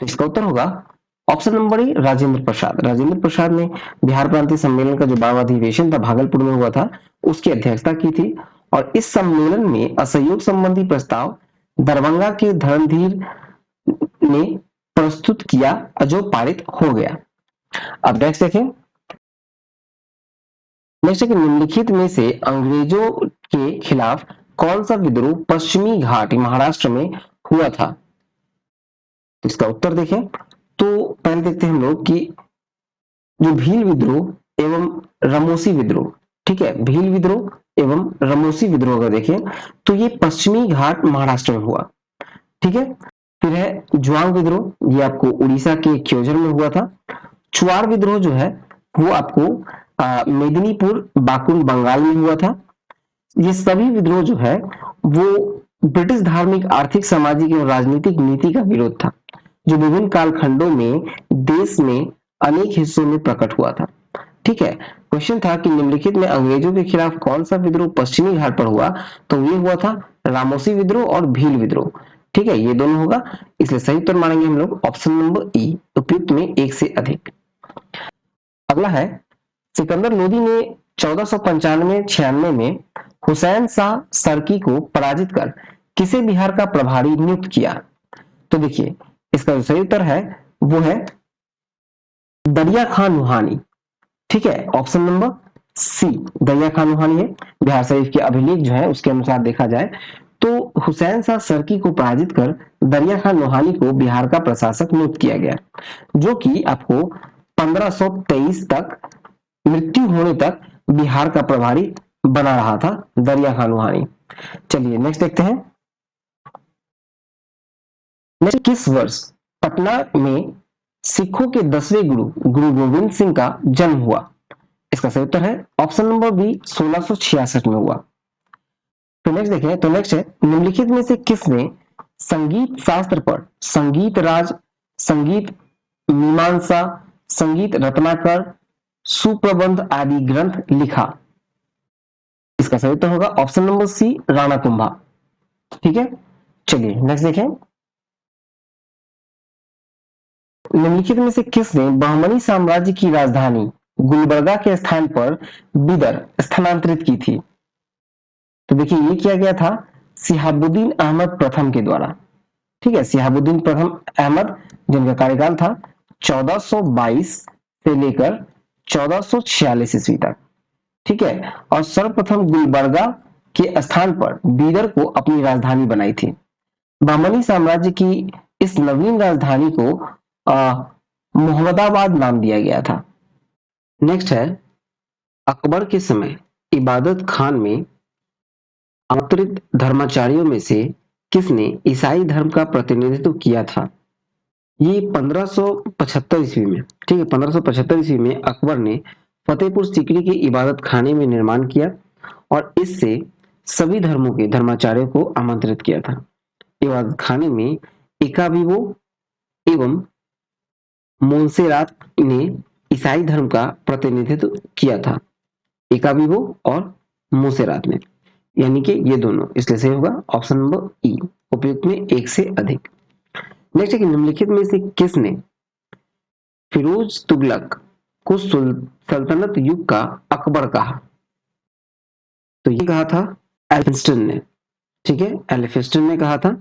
तो इसका उत्तर होगा option number A, Rajendra Prasad. Rajendra Prasad ने बिहार प्रांतीय सम्मेलन का जो 12वां अधिवेशन था भागलपुर में हुआ था उसकी अध्यक्षता की थी और इस सम्मेलन में असहयोग संबंधी प्रस्ताव दरभंगा के धर्मधीर ने प्रस्तुत किया जो पारित हो गया। अब नेक्स्ट देखें। नेक्स्ट है कि निम्नलिखित में से अंग्रेजों के खिलाफ कौन सा विद्रोह पश्चिमी घाट महाराष्ट्र में हुआ था? तो इसका उत्तर देखें। तो पहले देखते हैं हम लोग कि जो भील विद्रोह एवं रमोसी विद्रोह, ठीक है, भील विद्रोह एवं रमोसी विद्रोह अगर देखें तो ये पश्चिमी घाट महाराष्ट्र में हुआ, ठीक है। फिर है ज्वांग विद्रोह, ये आपको उड़ीसा के क्योंझर में हुआ था। चुआर विद्रोह जो है वो आपको मेदिनीपुर बाकुल बंगाल में हुआ था। ये सभी विद्रोह जो है वो ब्रिटिश धार्मिक, आर्थिक, सामाजिक एवं राजनीतिक नीति का विरोध था जो विभिन्न कालखंडों में देश में अनेक हिस्सों में प्रकट हुआ था। ठीक है, क्वेश्चन था कि निम्नलिखित में अंग्रेजों के खिलाफ कौन सा विद्रोह पश्चिमी घाट पर हुआ, तो ये हुआ था रामोसी विद्रोह और भील विद्रोह। ठीक है, ये दोनों होगा, इसलिए सही उत्तर मानेंगे हम लोग ऑप्शन नंबर ई, उपयुक्त में एक से अधिक। अगला है, सिकंदर लोदी ने 1495-96 में हुसैन शाह सर्की को पराजित कर किसे बिहार का प्रभारी नियुक्त किया। तो देखिए, इसका जो सही उत्तर है वो है दरिया खान लुहानी। ठीक है, ऑप्शन नंबर सी दरिया खान लुहानी है। बिहार शरीफ के अभिलेख जो है उसके अनुसार देखा जाए तो हुसैन शाह सर्की को पराजित कर दरिया खान लोहानी को बिहार का प्रशासक नियुक्त किया गया, जो कि आपको 1523 तक मृत्यु होने तक बिहार का प्रभारी बना रहा था दरिया खान लोहानी। चलिए नेक्स्ट देखते हैं। नेक्स्ट, किस वर्ष पटना में सिखों के 10वें गुरु गुरु गोविंद सिंह का जन्म हुआ। इसका सही उत्तर है ऑप्शन नंबर बी 1666 में हुआ। तो नेक्स्ट देखें, तो नेक्स्ट है, निम्नलिखित में से किसने संगीत शास्त्र पर संगीत राज, संगीत मीमांसा, संगीत रत्नाकर, सुप्रबंध आदि ग्रंथ लिखा। इसका सही उत्तर होगा option number C Rana Kumbha. ठीक है, चलिए नेक्स्ट देखें। निम्नलिखित में से किसने बहमनी साम्राज्य की राजधानी गुलबर्गा के स्थान पर बिदर स्थानांतरित की थी। तो देखिए, ये किया गया था सिहाबुद्दीन अहमद प्रथम के द्वारा। ठीक है, सिहाबुद्दीन प्रथम अहमद, जिनका कार्यकाल था 1422 से लेकर 1446 ईस्वी तक। ठीक है, और सर्वप्रथम गुलबर्गा के स्थान पर बीदर को अपनी राजधानी बनाई थी। बहमनी साम्राज्य की इस नवीन राजधानी को मोहम्मदाबाद नाम दिया गया था। नेक्स्ट है, अकबर के समय इबादत खान में आमंत्रित धर्माचार्यों में से किसने ईसाई धर्म का प्रतिनिधित्व किया था। ये 1575 ईस्वी में, ठीक है, 1575 ईस्वी में अकबर ने फतेहपुर सीकरी के इबादत खाने में निर्माण किया और इससे सभी धर्मों के धर्माचार्यों को आमंत्रित किया था। इबादत खाने में एकाबीवो एवं मोंसेरात ने ईसाई धर्म का प्रतिनिधित्व किया था। एकाबीवो और मोंसेरात ने, यानी कि ये दोनों, इसलिए सही होगा ऑप्शन नंबर ई, उपयुक्त में एक से अधिक। नेक्स्ट है कि निम्नलिखित में से किसने फिरोज तुगलक को सल्तनत युग का अकबर कहा। तो ये कहा था एल्फिंस्टन ने। ठीक है, एल्फिंस्टन ने कहा था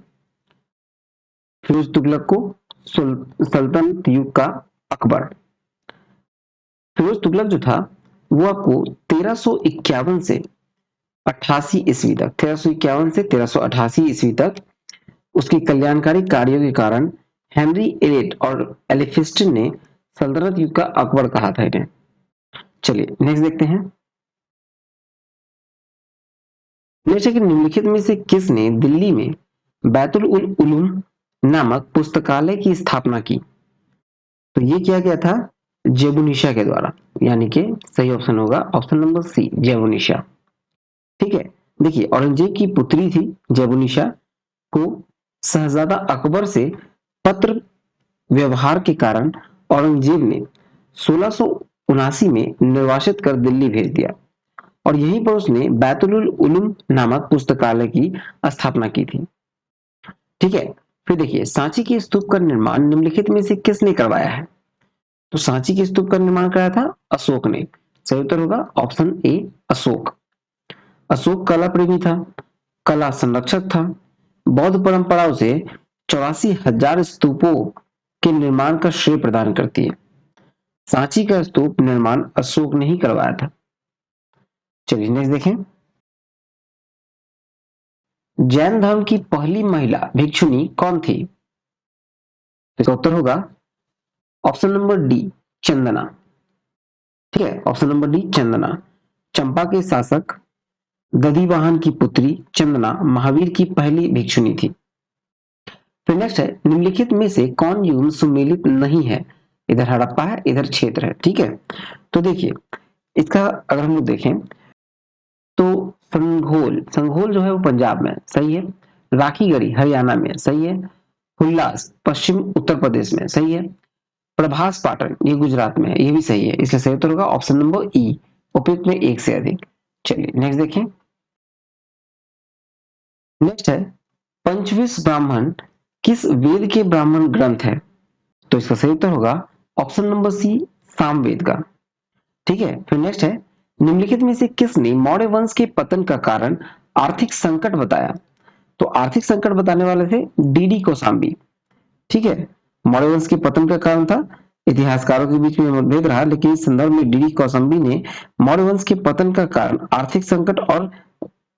फिरोज तुगलक को सल्तनत युग का अकबर। फिरोज तुगलक जो था वो आपको 1351 से 88 ईस्वी तक, 1351 से 1388 ईस्वी तक उसकी कल्याणकारी कार्यों के कारण हेनरी एट और एलिफिस्टन ने सल्तनत युग का अकबर कहा था इन्हें। चलिए नेक्स्ट देखते हैं। नेक्स्ट है कि निम्नलिखित में से किसने दिल्ली में बैतुल उल उलूम नामक पुस्तकालय की स्थापना की। तो ये किया गया था जेबुनिशा के द्वारा, यानी कि सही ऑप्शन होगा ऑप्शन नंबर सी जेबुनिशा। ठीक है, देखिए औरंगजेब की पुत्री थी जेबुनिशा, को शहजादा अकबर से पत्र व्यवहार के कारण औरंगजेब ने 1679 में निर्वासित कर दिल्ली भेज दिया और यहीं पर उसने बैतुल उलूम नामक पुस्तकालय की स्थापना की थी। ठीक है, फिर देखिए सांची के स्तूप का निर्माण निम्नलिखित में से किसने करवाया है। तो सांची के स्तूप का निर्माण कराया था अशोक ने। सही उत्तर होगा ऑप्शन ए अशोक। अशोक कला प्रेमी था, कला संरक्षक था, बौद्ध परंपराओं से 84,000 स्तूपों के निर्माण का श्रेय प्रदान करती है। सांची का स्तूप निर्माण अशोक ने ही करवाया था। चलिए नेक्स्ट देखें। जैन धर्म की पहली महिला भिक्षुणी कौन थी। इसका उत्तर होगा ऑप्शन नंबर डी चंदना। ठीक है, ऑप्शन नंबर डी चंदना। चंपा के शासक दधिवाहन की पुत्री चंदना महावीर की पहली भिक्षुणी थी। फिर नेक्स्ट है, निम्नलिखित में से कौन युग सुमेलित नहीं है। इधर हड़प्पा है, इधर क्षेत्र है। ठीक है, तो देखिए इसका अगर हम लोग देखें तो संघोल, संघोल जो है वो पंजाब में सही है, राखीगढ़ी हरियाणा में सही है, हुल्लास पश्चिम उत्तर प्रदेश में सही है, प्रभास पाटन, ये गुजरात में है, ये भी सही है, इसलिए सही उत्तर होगा ऑप्शन नंबर ई, उपयुक्त में एक से अधिक। चलिए नेक्स्ट देखें। नेक्स्ट है पंचविश ब्राह्मण किस वेद के ब्राह्मण ग्रंथ है? तो इसका सही उत्तर होगा ऑप्शन नंबर सी, सामवेद का। ठीक है, फिर नेक्स्ट है निम्नलिखित में से किसने मौर्य वंश के पतन का कारण आर्थिक संकट बताया? तो आर्थिक संकट बताने वाले थे डीडी कौशाम्बी। ठीक है, मौर्य वंश के पतन का कारण था, इतिहासकारों के बीच में मतभेद रहा, लेकिन इस संदर्भ में डीडी कौशाम्बी ने मौर्य वंश के पतन का कारण आर्थिक संकट और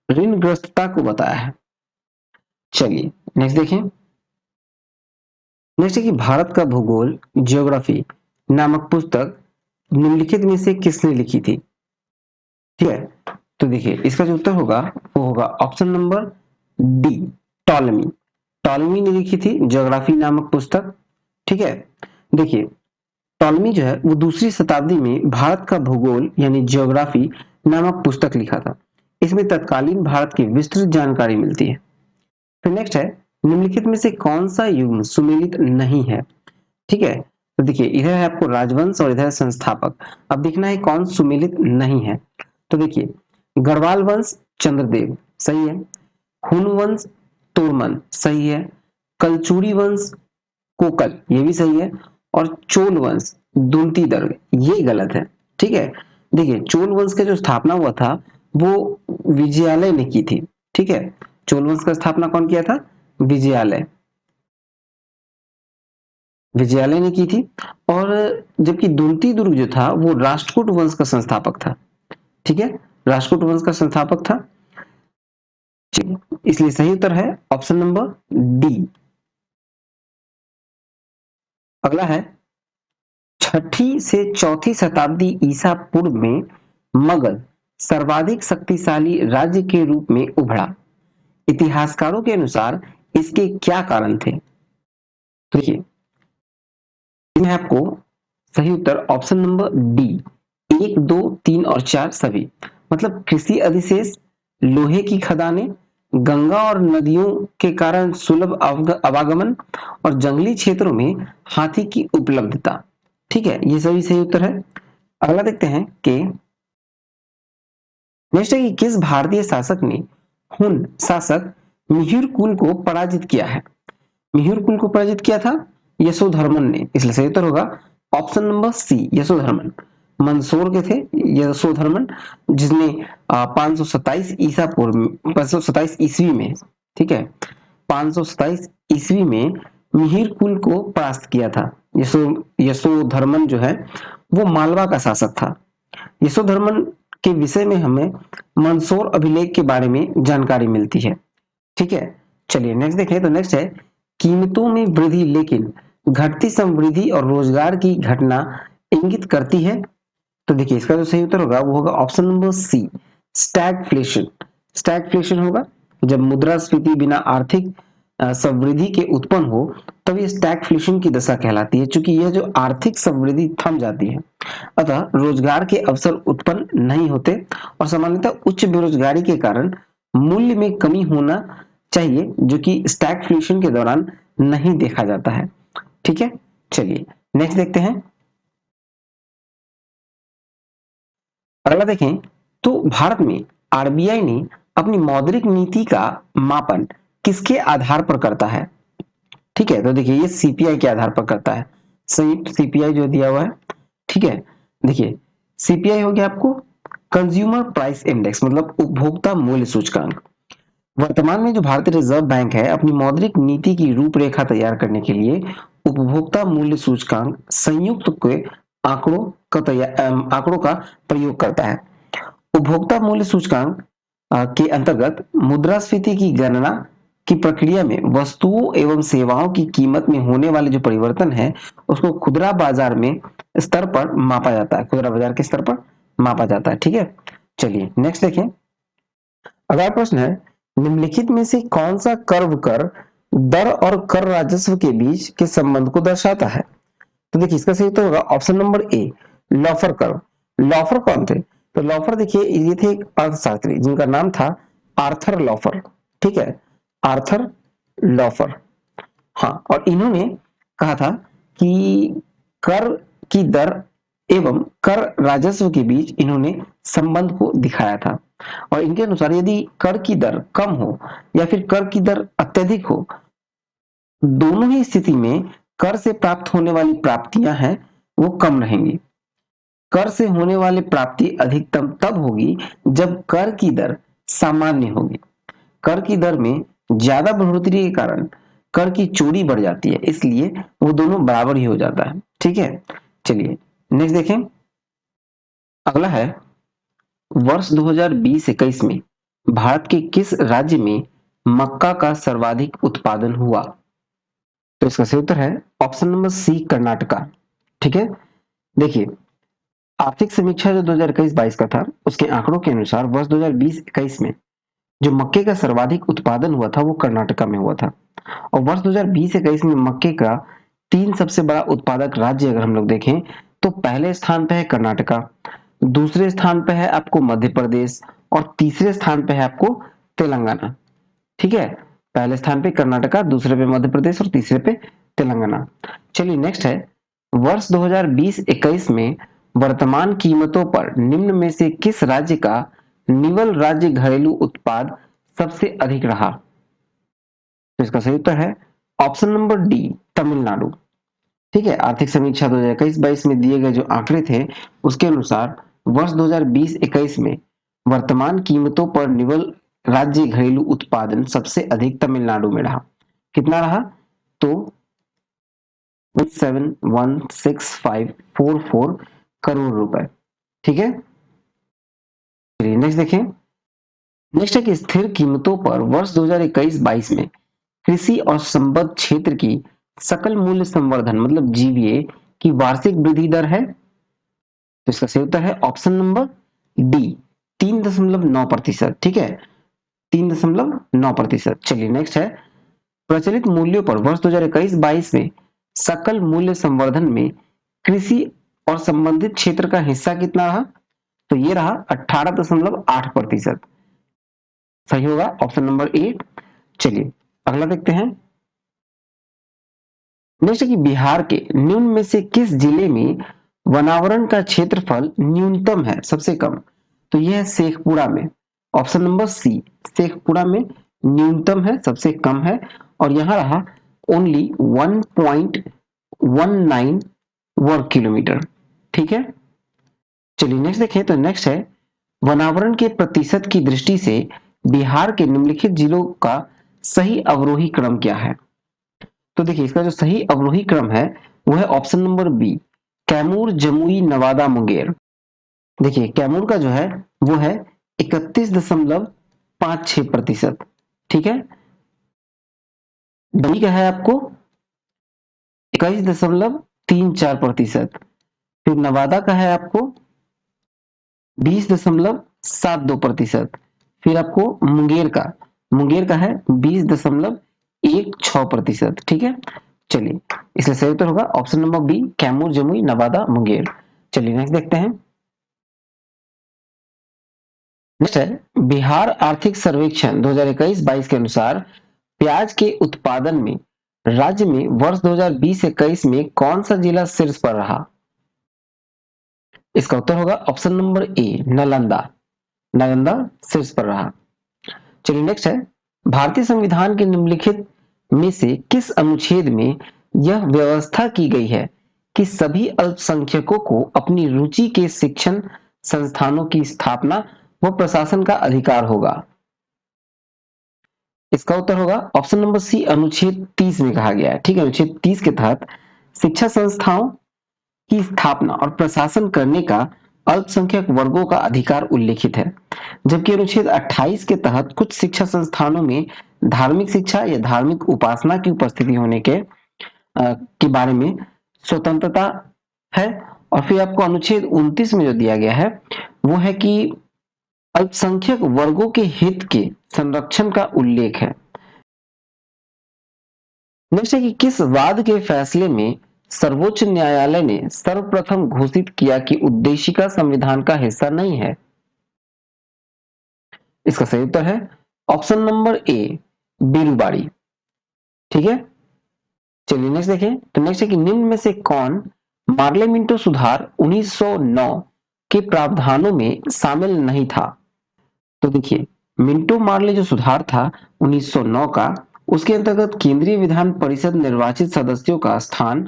ऋणग्रस्तता को बताया है। चलिए नेक्स्ट देखें। नेक्स्ट है कि भारत का भूगोल जियोग्राफी नामक पुस्तक निम्नलिखित में से किसने लिखी थी? ठीक है, तो देखिए इसका जो उत्तर होगा वो होगा option number D, Ptolemy. Ptolemy ने लिखी थी ज्योग्राफी नामक पुस्तक। ठीक है, देखिए टॉलमी जो है वो दूसरी शताब्दी में भारत का भूगोल यानी ज्योग्राफी नामक पुस्तक लिखा था। इसमें तत्कालीन भारत की विस्तृत जानकारी मिलती है। फिर नेक्स्ट है निम्नलिखित में से कौन सा युग्म सुमेलित नहीं है? ठीक है, तो देखिए इधर है आपको राजवंश और इधर है संस्थापक। अब देखना है कौन सुमेलित नहीं है। तो देखिए गढ़वाल वंश चंद्रदेव सही है, हुन वंश तोरमन सही है, कलचुरी वंश कोकल ये भी सही है, और चोल वंश दुमती दर्ग ये गलत है। ठीक है, देखिए चोल वंश का जो स्थापना हुआ था वो विजयालय ने की थी। ठीक है, चोल वंश का स्थापना कौन किया था? विजयालय, विजयालय ने की थी। और जबकि दुमती दुर्ग जो था वो राष्ट्रकूट वंश का संस्थापक था। ठीक है, राष्ट्रकूट वंश का संस्थापक था, इसलिए सही उत्तर है ऑप्शन नंबर डी। अगला है छठी से चौथी शताब्दी ईसा पूर्व में मगध सर्वाधिक शक्तिशाली राज्य के रूप में उभरा। इतिहासकारों के अनुसार इसके क्या कारण थे? तो देखिए इसमें आपको सही उत्तर ऑप्शन नंबर डी, एक दो तीन और चार सभी, मतलब कृषि अधिशेष, लोहे की खदानें, गंगा और नदियों के कारण सुलभ आवागमन, और जंगली क्षेत्रों में हाथी की उपलब्धता। ठीक है, ये सभी सही उत्तर है। अगला देखते हैं कि नेक्स्ट है कि किस भारतीय शासक ने हुन शासक मिहिर कुल को पराजित किया है? मिहिर कुल को पराजित किया था यशोधर्मन ने, इसलिए सही उत्तर होगा option number C, Yashodharman. Mandsaur के थे यशोधर्मन, जिसने 527 ईसा पूर्व 527 ईस्वी में, ठीक है 527 ईस्वी में मिहिर कुल को परास्त किया था। यशोधर्मन जो है वो मालवा का शासक था। यशोधर्मन के विषय में हमें मंदसौर अभिलेख के बारे में जानकारी मिलती है। ठीक है, चलिए नेक्स्ट देखें। तो नेक्स्ट है कीमतों में वृद्धि लेकिन घटती समृद्धि और रोजगार की घटना इंगित करती है। तो देखिए इसका जो सही उत्तर होगा वो होगा option number C, stagflation. Stagflation होगा जब मुद्रास्फीति बिना आर्थिक समृद्धि के उत्पन्न हो तब ये स्टैगफ्लेशन की दशा कहलाती है, क्योंकि यह जो आर्थिक समृद्धि थम जाती है, अतः रोजगार के अवसर उत्पन्न नहीं होते और सामान्यतः उच्च बेरोजगारी के कारण मूल्य में कमी होना चाहिए, जो कि स्टैगफ्लेशन के दौरान नहीं देखा जाता है। ठीक है, चलिए नेक्स्ट देखते हैं। अगला देखें तो भारत में आरबीआई ने अपनी मौद्रिक नीति का मापन किसके आधार पर करता है? ठीक है, तो देखिए ये सीपीआई के आधार पर करता है, संयुक्त सीपीआई जो दिया हुआ है। ठीक है, देखिए सीपीआई हो गया आपको कंज्यूमर प्राइस इंडेक्स, मतलब उपभोक्ता मूल्य सूचकांक। वर्तमान में जो भारतीय रिजर्व बैंक है अपनी मौद्रिक नीति की रूपरेखा तैयार करने के लिए उपभोक्ता मूल्य सूचकांक संयुक्त के आंकड़ों का प्रयोग करता है। उपभोक्ता मूल्य सूचकांक के अंतर्गत मुद्रास्फीति की गणना की प्रक्रिया में वस्तुओं एवं सेवाओं की कीमत में होने वाले जो परिवर्तन है उसको खुदरा बाजार में स्तर पर मापा जाता है, खुदरा बाजार के स्तर पर मापा जाता है। ठीक है, चलिए नेक्स्ट देखें। अगला प्रश्न है निम्नलिखित में से कौन सा कर्व कर दर और कर राजस्व के बीच के संबंध को दर्शाता है? तो देखिए इसका सही उत्तर होगा ऑप्शन नंबर ए, लॉफर कर्व। लॉफर कौन थे? तो लॉफर देखिए ये थे एक अर्थशास्त्री जिनका नाम था आर्थर लॉफर। ठीक है, आर्थर लॉफर। हाँ, और इन्होंने कहा था कि कर की दर एवं कर राजस्व के बीच इन्होंने संबंध को दिखाया था। और इनके अनुसार यदि कर की दर कम हो या फिर कर की दर अत्यधिक हो, दोनों ही स्थिति में कर से प्राप्त होने वाली प्राप्तियां हैं वो कम रहेंगी। कर से होने वाली प्राप्ति अधिकतम तब होगी जब कर की दर सामान्य होगी। कर की दर में ज्यादा बढ़ोतरी के कारण कर की चोरी बढ़ जाती है, इसलिए वो दोनों बराबर ही हो जाता है। ठीक है, चलिए नेक्स्ट देखें। अगला है वर्ष 2020-21 में भारत के किस राज्य में मक्का का सर्वाधिक उत्पादन हुआ? तो इसका सही उत्तर है ऑप्शन नंबर सी, कर्नाटका। ठीक है, देखिए आर्थिक समीक्षा जो 2021-22 का था उसके आंकड़ों के अनुसार वर्ष 2020-21 में जो मक्के का सर्वाधिक उत्पादन हुआ था वो कर्नाटका में हुआ था। और वर्ष 2020-21 में मक्के का 3 सबसे बड़ा उत्पादक राज्य अगर हम लोग देखें तो पहले स्थान पे है कर्नाटका, दूसरे स्थान पे है आपको मध्य प्रदेश और तीसरे स्थान पे है आपको तेलंगाना। ठीक है, पहले स्थान पे कर्नाटका, दूसरे पे मध्य प्रदेश और तीसरे पे तेलंगाना। चलिए नेक्स्ट है वर्ष 2020-21 में वर्तमान कीमतों पर निम्न में से किस राज्य का निवल राज्य घरेलू उत्पाद सबसे अधिक रहा? तो इसका सही उत्तर है ऑप्शन नंबर डी, तमिलनाडु। ठीक है, आर्थिक समीक्षा 2021-22 में दिए गए जो आंकड़े थे उसके अनुसार वर्ष 2020-21 में वर्तमान कीमतों पर निवल राज्य घरेलू उत्पादन सबसे अधिक तमिलनाडु में रहा। कितना रहा? तो 716,544 करोड़ रुपए। ठीक है, चलिए नेक्स्ट देखें। नेक्स्ट है कि स्थिर कीमतों पर वर्ष 2021-22 में कृषि और संबद्ध क्षेत्र की सकल मूल्य संवर्धन मतलब जीवीए की वार्षिक वृद्धि दर है। तो इसका सही उत्तर है ऑप्शन नंबर डी, 3.9%। ठीक है, 3.9%। चलिए नेक्स्ट है प्रचलित मूल्यों पर वर्ष 2021-22 में सकल मूल्य संवर्धन में कृषि और संबंधित क्षेत्र का हिस्सा कितना रहा? तो ये रहा 18.8%। सही होगा ऑप्शन नंबर ए। चलिए अगला देखते हैं। नेक्स्ट कि बिहार के निम्न में से किस जिले में वनावरण का क्षेत्रफल न्यूनतम है, सबसे कम? तो यह है शेखपुरा में। ऑप्शन नंबर सी, शेखपुरा में न्यूनतम है, सबसे कम है। और यहां रहा ओनली 1.19 वर्ग किलोमीटर। ठीक है, चलिए नेक्स्ट देखें। तो नेक्स्ट है वनावरण के प्रतिशत की दृष्टि से बिहार के निम्नलिखित जिलों का सही अवरोही क्रम क्या है? तो देखिए इसका जो सही अवरोही क्रम है वो है option number B, Kaimur, Jamui, Nawada, Munger. देखिए कैमूर का जो है वो है 31.56%। ठीक है, जमुई का है आपको 21.34%। फिर नवादा का है आपको 20.72%। फिर आपको मुंगेर का है 20.16%। ठीक है, चलिए इसलिए सही उत्तर होगा option number B, Kaimur, Jamui, Nawada, Munger. चलिए नेक्स्ट देखते हैं। नेक्स्ट है बिहार आर्थिक सर्वेक्षण 2021-22 के अनुसार प्याज के उत्पादन में राज्य में वर्ष 2020-21 में कौन सा जिला शीर्ष पर रहा? इसका उत्तर होगा option number A, Nalanda. Nalanda शीर्ष पर रहा। चलिए नेक्स्ट है भारतीय संविधान के निम्नलिखित में से किस अनुच्छेद में यह व्यवस्था की गई है कि सभी अल्पसंख्यकों को अपनी रुचि के शिक्षण संस्थानों की स्थापना व प्रशासन का अधिकार होगा? इसका उत्तर होगा ऑप्शन नंबर सी, अनुच्छेद 30 में कहा गया है। ठीक है, अनुच्छेद 30 के तहत शिक्षा संस्थाओं की स्थापना और प्रशासन करने का अल्पसंख्यक वर्गों का अधिकार उल्लेखित है, जबकि अनुच्छेद 28 के तहत कुछ शिक्षा संस्थानों में धार्मिक शिक्षा या धार्मिक उपासना की उपस्थिति होने के बारे में स्वतंत्रता है। और फिर आपको अनुच्छेद 29 में जो दिया गया है वो है कि अल्पसंख्यक वर्गों के हित के संरक्षण का उल्लेख है। नेक्स्ट है कि किस वाद के फैसले में सर्वोच्च न्यायालय ने सर्वप्रथम घोषित किया कि उद्देशिका संविधान का हिस्सा नहीं है? इसका सही उत्तर है ऑप्शन नंबर ए, बीरूबाड़ी। ठीक है, चलिए नेक्स्ट देखें। तो नेक्स्ट है कि निम्न में से कौन मार्ले मिंटो सुधार 1909 के प्रावधानों में शामिल नहीं था। तो देखिए, मिंटो मार्ले जो सुधार था 1909 का, उसके अंतर्गत केंद्रीय विधान परिषद निर्वाचित सदस्यों का स्थान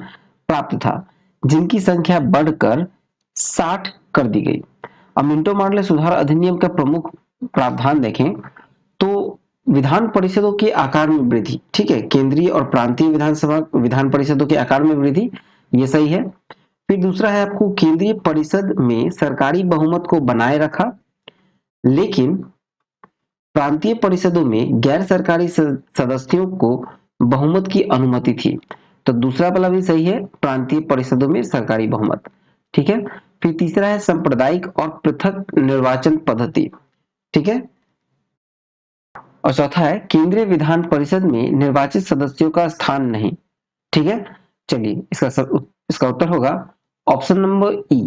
प्राप्त था, जिनकी संख्या बढ़कर 60 कर दी गई। अब मिंटो मार्ले सुधार अधिनियम का प्रमुख प्रावधान देखें तो विधान परिषदों के आकार में वृद्धि, ठीक है, केंद्रीय और प्रांतीय विधानसभा विधान परिषदों के आकार में वृद्धि, ये सही है। फिर दूसरा है आपको केंद्रीय परिषद में सरकारी बहुमत को बनाए रखा, लेकिन प्रांतीय परिषदों में गैर सरकारी सदस्यों को बहुमत की अनुमति थी। तो दूसरा वाला भी सही है, प्रांतीय परिषदों में सरकारी बहुमत, ठीक है। फिर तीसरा है सांप्रदायिक और पृथक निर्वाचन पद्धति, ठीक है। और चौथा है केंद्रीय विधान परिषद में निर्वाचित सदस्यों का स्थान नहीं, ठीक है। चलिए इसका उत्तर होगा ऑप्शन नंबर ई।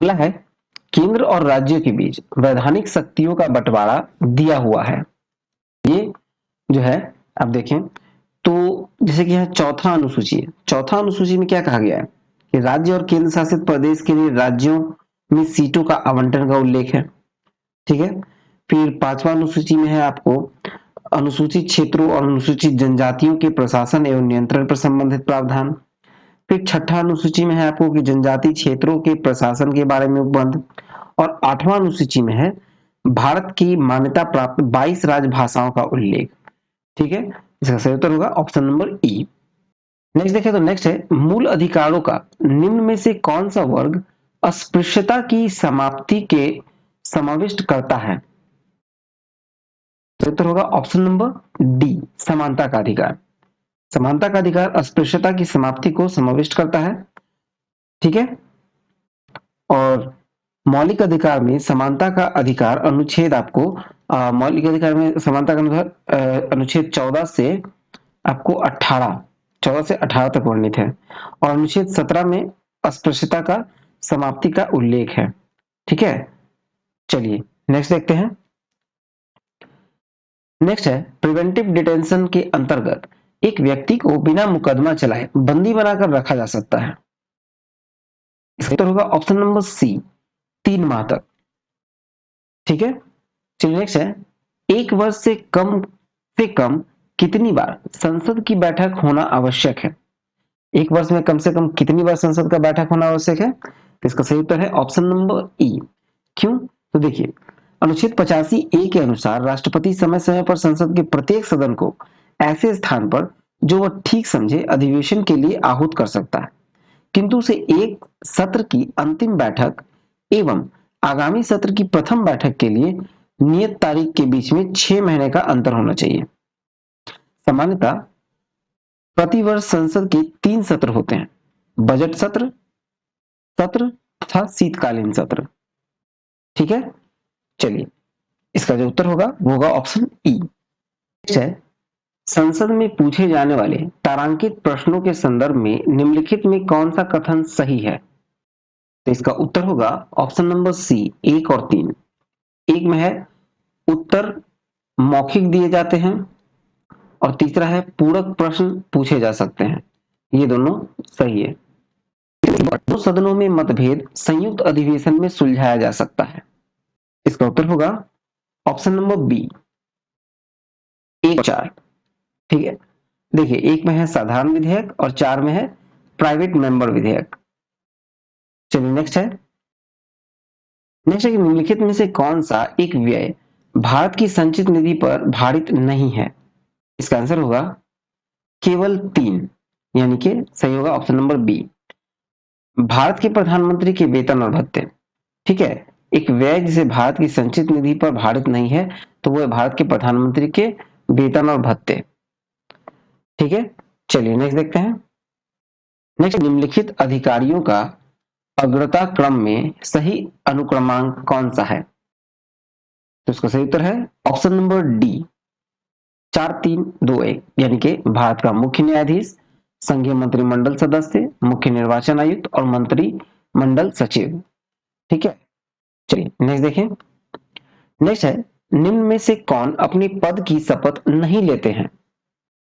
अगला है केंद्र और राज्यों के बीच वैधानिक शक्तियों का बंटवारा दिया हुआ है। ये जो है आप देखें तो जैसे कि यहाँ चौथा अनुसूची है, चौथा अनुसूची में क्या कहा गया है कि राज्य और केंद्र शासित प्रदेश के लिए राज्यों में सीटों का आवंटन का उल्लेख है, ठीक है। फिर पांचवा अनुसूची में है आपको अनुसूचित क्षेत्रों और अनुसूचित जनजातियों के प्रशासन एवं नियंत्रण पर संबंधित प्रावधान। फिर छठा अनुसूची में है आपको कि जनजाति क्षेत्रों के प्रशासन के बारे में उपबंध। और आठवां अनुसूची में है भारत की मान्यता प्राप्त 22 राजभाषाओं का उल्लेख, ठीक है। इसका सही उत्तर होगा ऑप्शन नंबर ई। नेक्स्ट देखें तो नेक्स्ट है मूल अधिकारों का निम्न में से कौन सा वर्ग अस्पृश्यता की समाप्ति के समाविष्ट करता है। उत्तर होगा ऑप्शन नंबर डी, समानता का अधिकार। समानता का अधिकार अस्पृश्यता की समाप्ति को समाविष्ट करता है, ठीक है। और मौलिक अधिकार में समानता का अधिकार अनुच्छेद आपको मौलिक अधिकार में समानता का अनुच्छेद अनुच्छेद 14 से आपको 14 से 18 तक वर्णित है। और अनुच्छेद 17 में अस्पृश्यता का समाप्ति का उल्लेख है, ठीक है। चलिए नेक्स्ट देखते हैं। नेक्स्ट है प्रिवेंटिव डिटेंशन के अंतर्गत एक व्यक्ति को बिना मुकदमा चलाए बंदी बनाकर रखा जा सकता है। इसका उत्तर होगा ऑप्शन नंबर सी, 3 माह तक, ठीक है। चलिए नेक्स्ट है एक वर्ष से कम कितनी बार संसद की बैठक होना आवश्यक है। एक वर्ष में कम से कम कितनी बार संसद का बैठक होना आवश्यक है। तो इसका सही उत्तर है ऑप्शन नंबर ई। क्यों, तो देखिए अनुच्छेद 85 ए के अनुसार राष्ट्रपति समय समय पर संसद के प्रत्येक सदन को ऐसे स्थान पर जो वह ठीक समझे अधिवेशन के लिए आहूत कर सकता है, किंतु उसे एक सत्र की अंतिम बैठक एवं आगामी सत्र की प्रथम बैठक के लिए नियत तारीख के बीच में 6 महीने का अंतर होना चाहिए। सामान्यतः प्रतिवर्ष संसद के 3 सत्र होते हैं, बजट सत्र सत्र तथा शीतकालीन सत्र, ठीक है। चलिए इसका जो उत्तर होगा वो होगा ऑप्शन ई। है संसद में पूछे जाने वाले तारांकित प्रश्नों के संदर्भ में निम्नलिखित में कौन सा कथन सही है। तो इसका उत्तर होगा ऑप्शन नंबर सी, 1 और 3। एक में है उत्तर मौखिक दिए जाते हैं और तीसरा है पूरक प्रश्न पूछे जा सकते हैं, ये दोनों सही है। दो सदनों में मतभेद संयुक्त अधिवेशन में सुलझाया जा सकता है। इसका उत्तर होगा ऑप्शन नंबर बी, 1 और 4, ठीक है। देखिए एक में है साधारण विधेयक और 4 में है प्राइवेट मेंबर विधेयक। चलिए नेक्स्ट है कि निम्नलिखित में से कौन सा एक व्यय भारत की संचित निधि पर भारित नहीं है। इसका आंसर होगा केवल 3, यानी कि सही होगा ऑप्शन नंबर बी, भारत के प्रधानमंत्री के वेतन और भत्ते, ठीक है। एक व्यय जिसे भारत की संचित निधि पर भारित नहीं है तो वो है भारत के प्रधानमंत्री के वेतन और भत्ते, ठीक है। चलिए नेक्स्ट देखते हैं। नेक्स्ट निम्नलिखित अधिकारियों का अग्रता क्रम में सही अनुक्रमांक कौन सा है। तो इसका सही उत्तर है ऑप्शन नंबर डी, 4-3-2-1, यानी कि भारत का मुख्य न्यायाधीश, संघीय मंत्रिमंडल सदस्य, मुख्य निर्वाचन आयुक्त और मंत्रिमंडल सचिव, ठीक है। चलिए नेक्स्ट देखें। नेक्स्ट है निम्न में से कौन अपने पद की शपथ नहीं लेते हैं।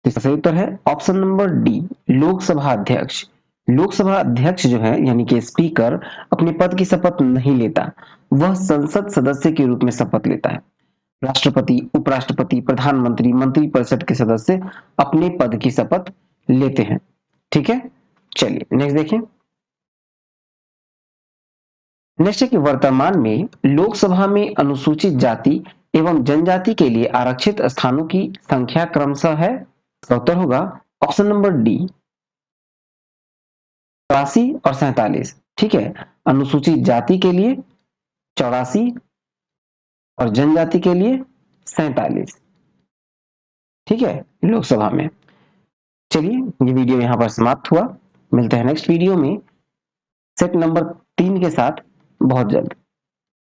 तो इसका सही उत्तर है ऑप्शन नंबर डी, लोकसभा अध्यक्ष। लोकसभा अध्यक्ष जो है यानी कि स्पीकर अपने पद की शपथ नहीं लेता, वह संसद सदस्य के रूप में शपथ लेता है। राष्ट्रपति, उपराष्ट्रपति, प्रधानमंत्री, मंत्रिपरिषद के सदस्य अपने पद की शपथ लेते हैं। ठीक है, चलिए नेक्स्ट देखें। नेक्स्ट है कि वर्तमान में लोकसभा में अनुसूचित जाति एवं जनजाति के लिए आरक्षित स्थानों की संख्या क्रमशः है। इसका उत्तर होगा ऑप्शन नंबर डी, 84 और 47। ठीक है, अनुसूचित जाति के लिए 84 और जनजाति के लिए 47। ठीक है, लोकसभा में। चलिए ये वीडियो यहां पर समाप्त हुआ, मिलते हैं नेक्स्ट वीडियो में सेट नंबर 3 के साथ बहुत जल्द।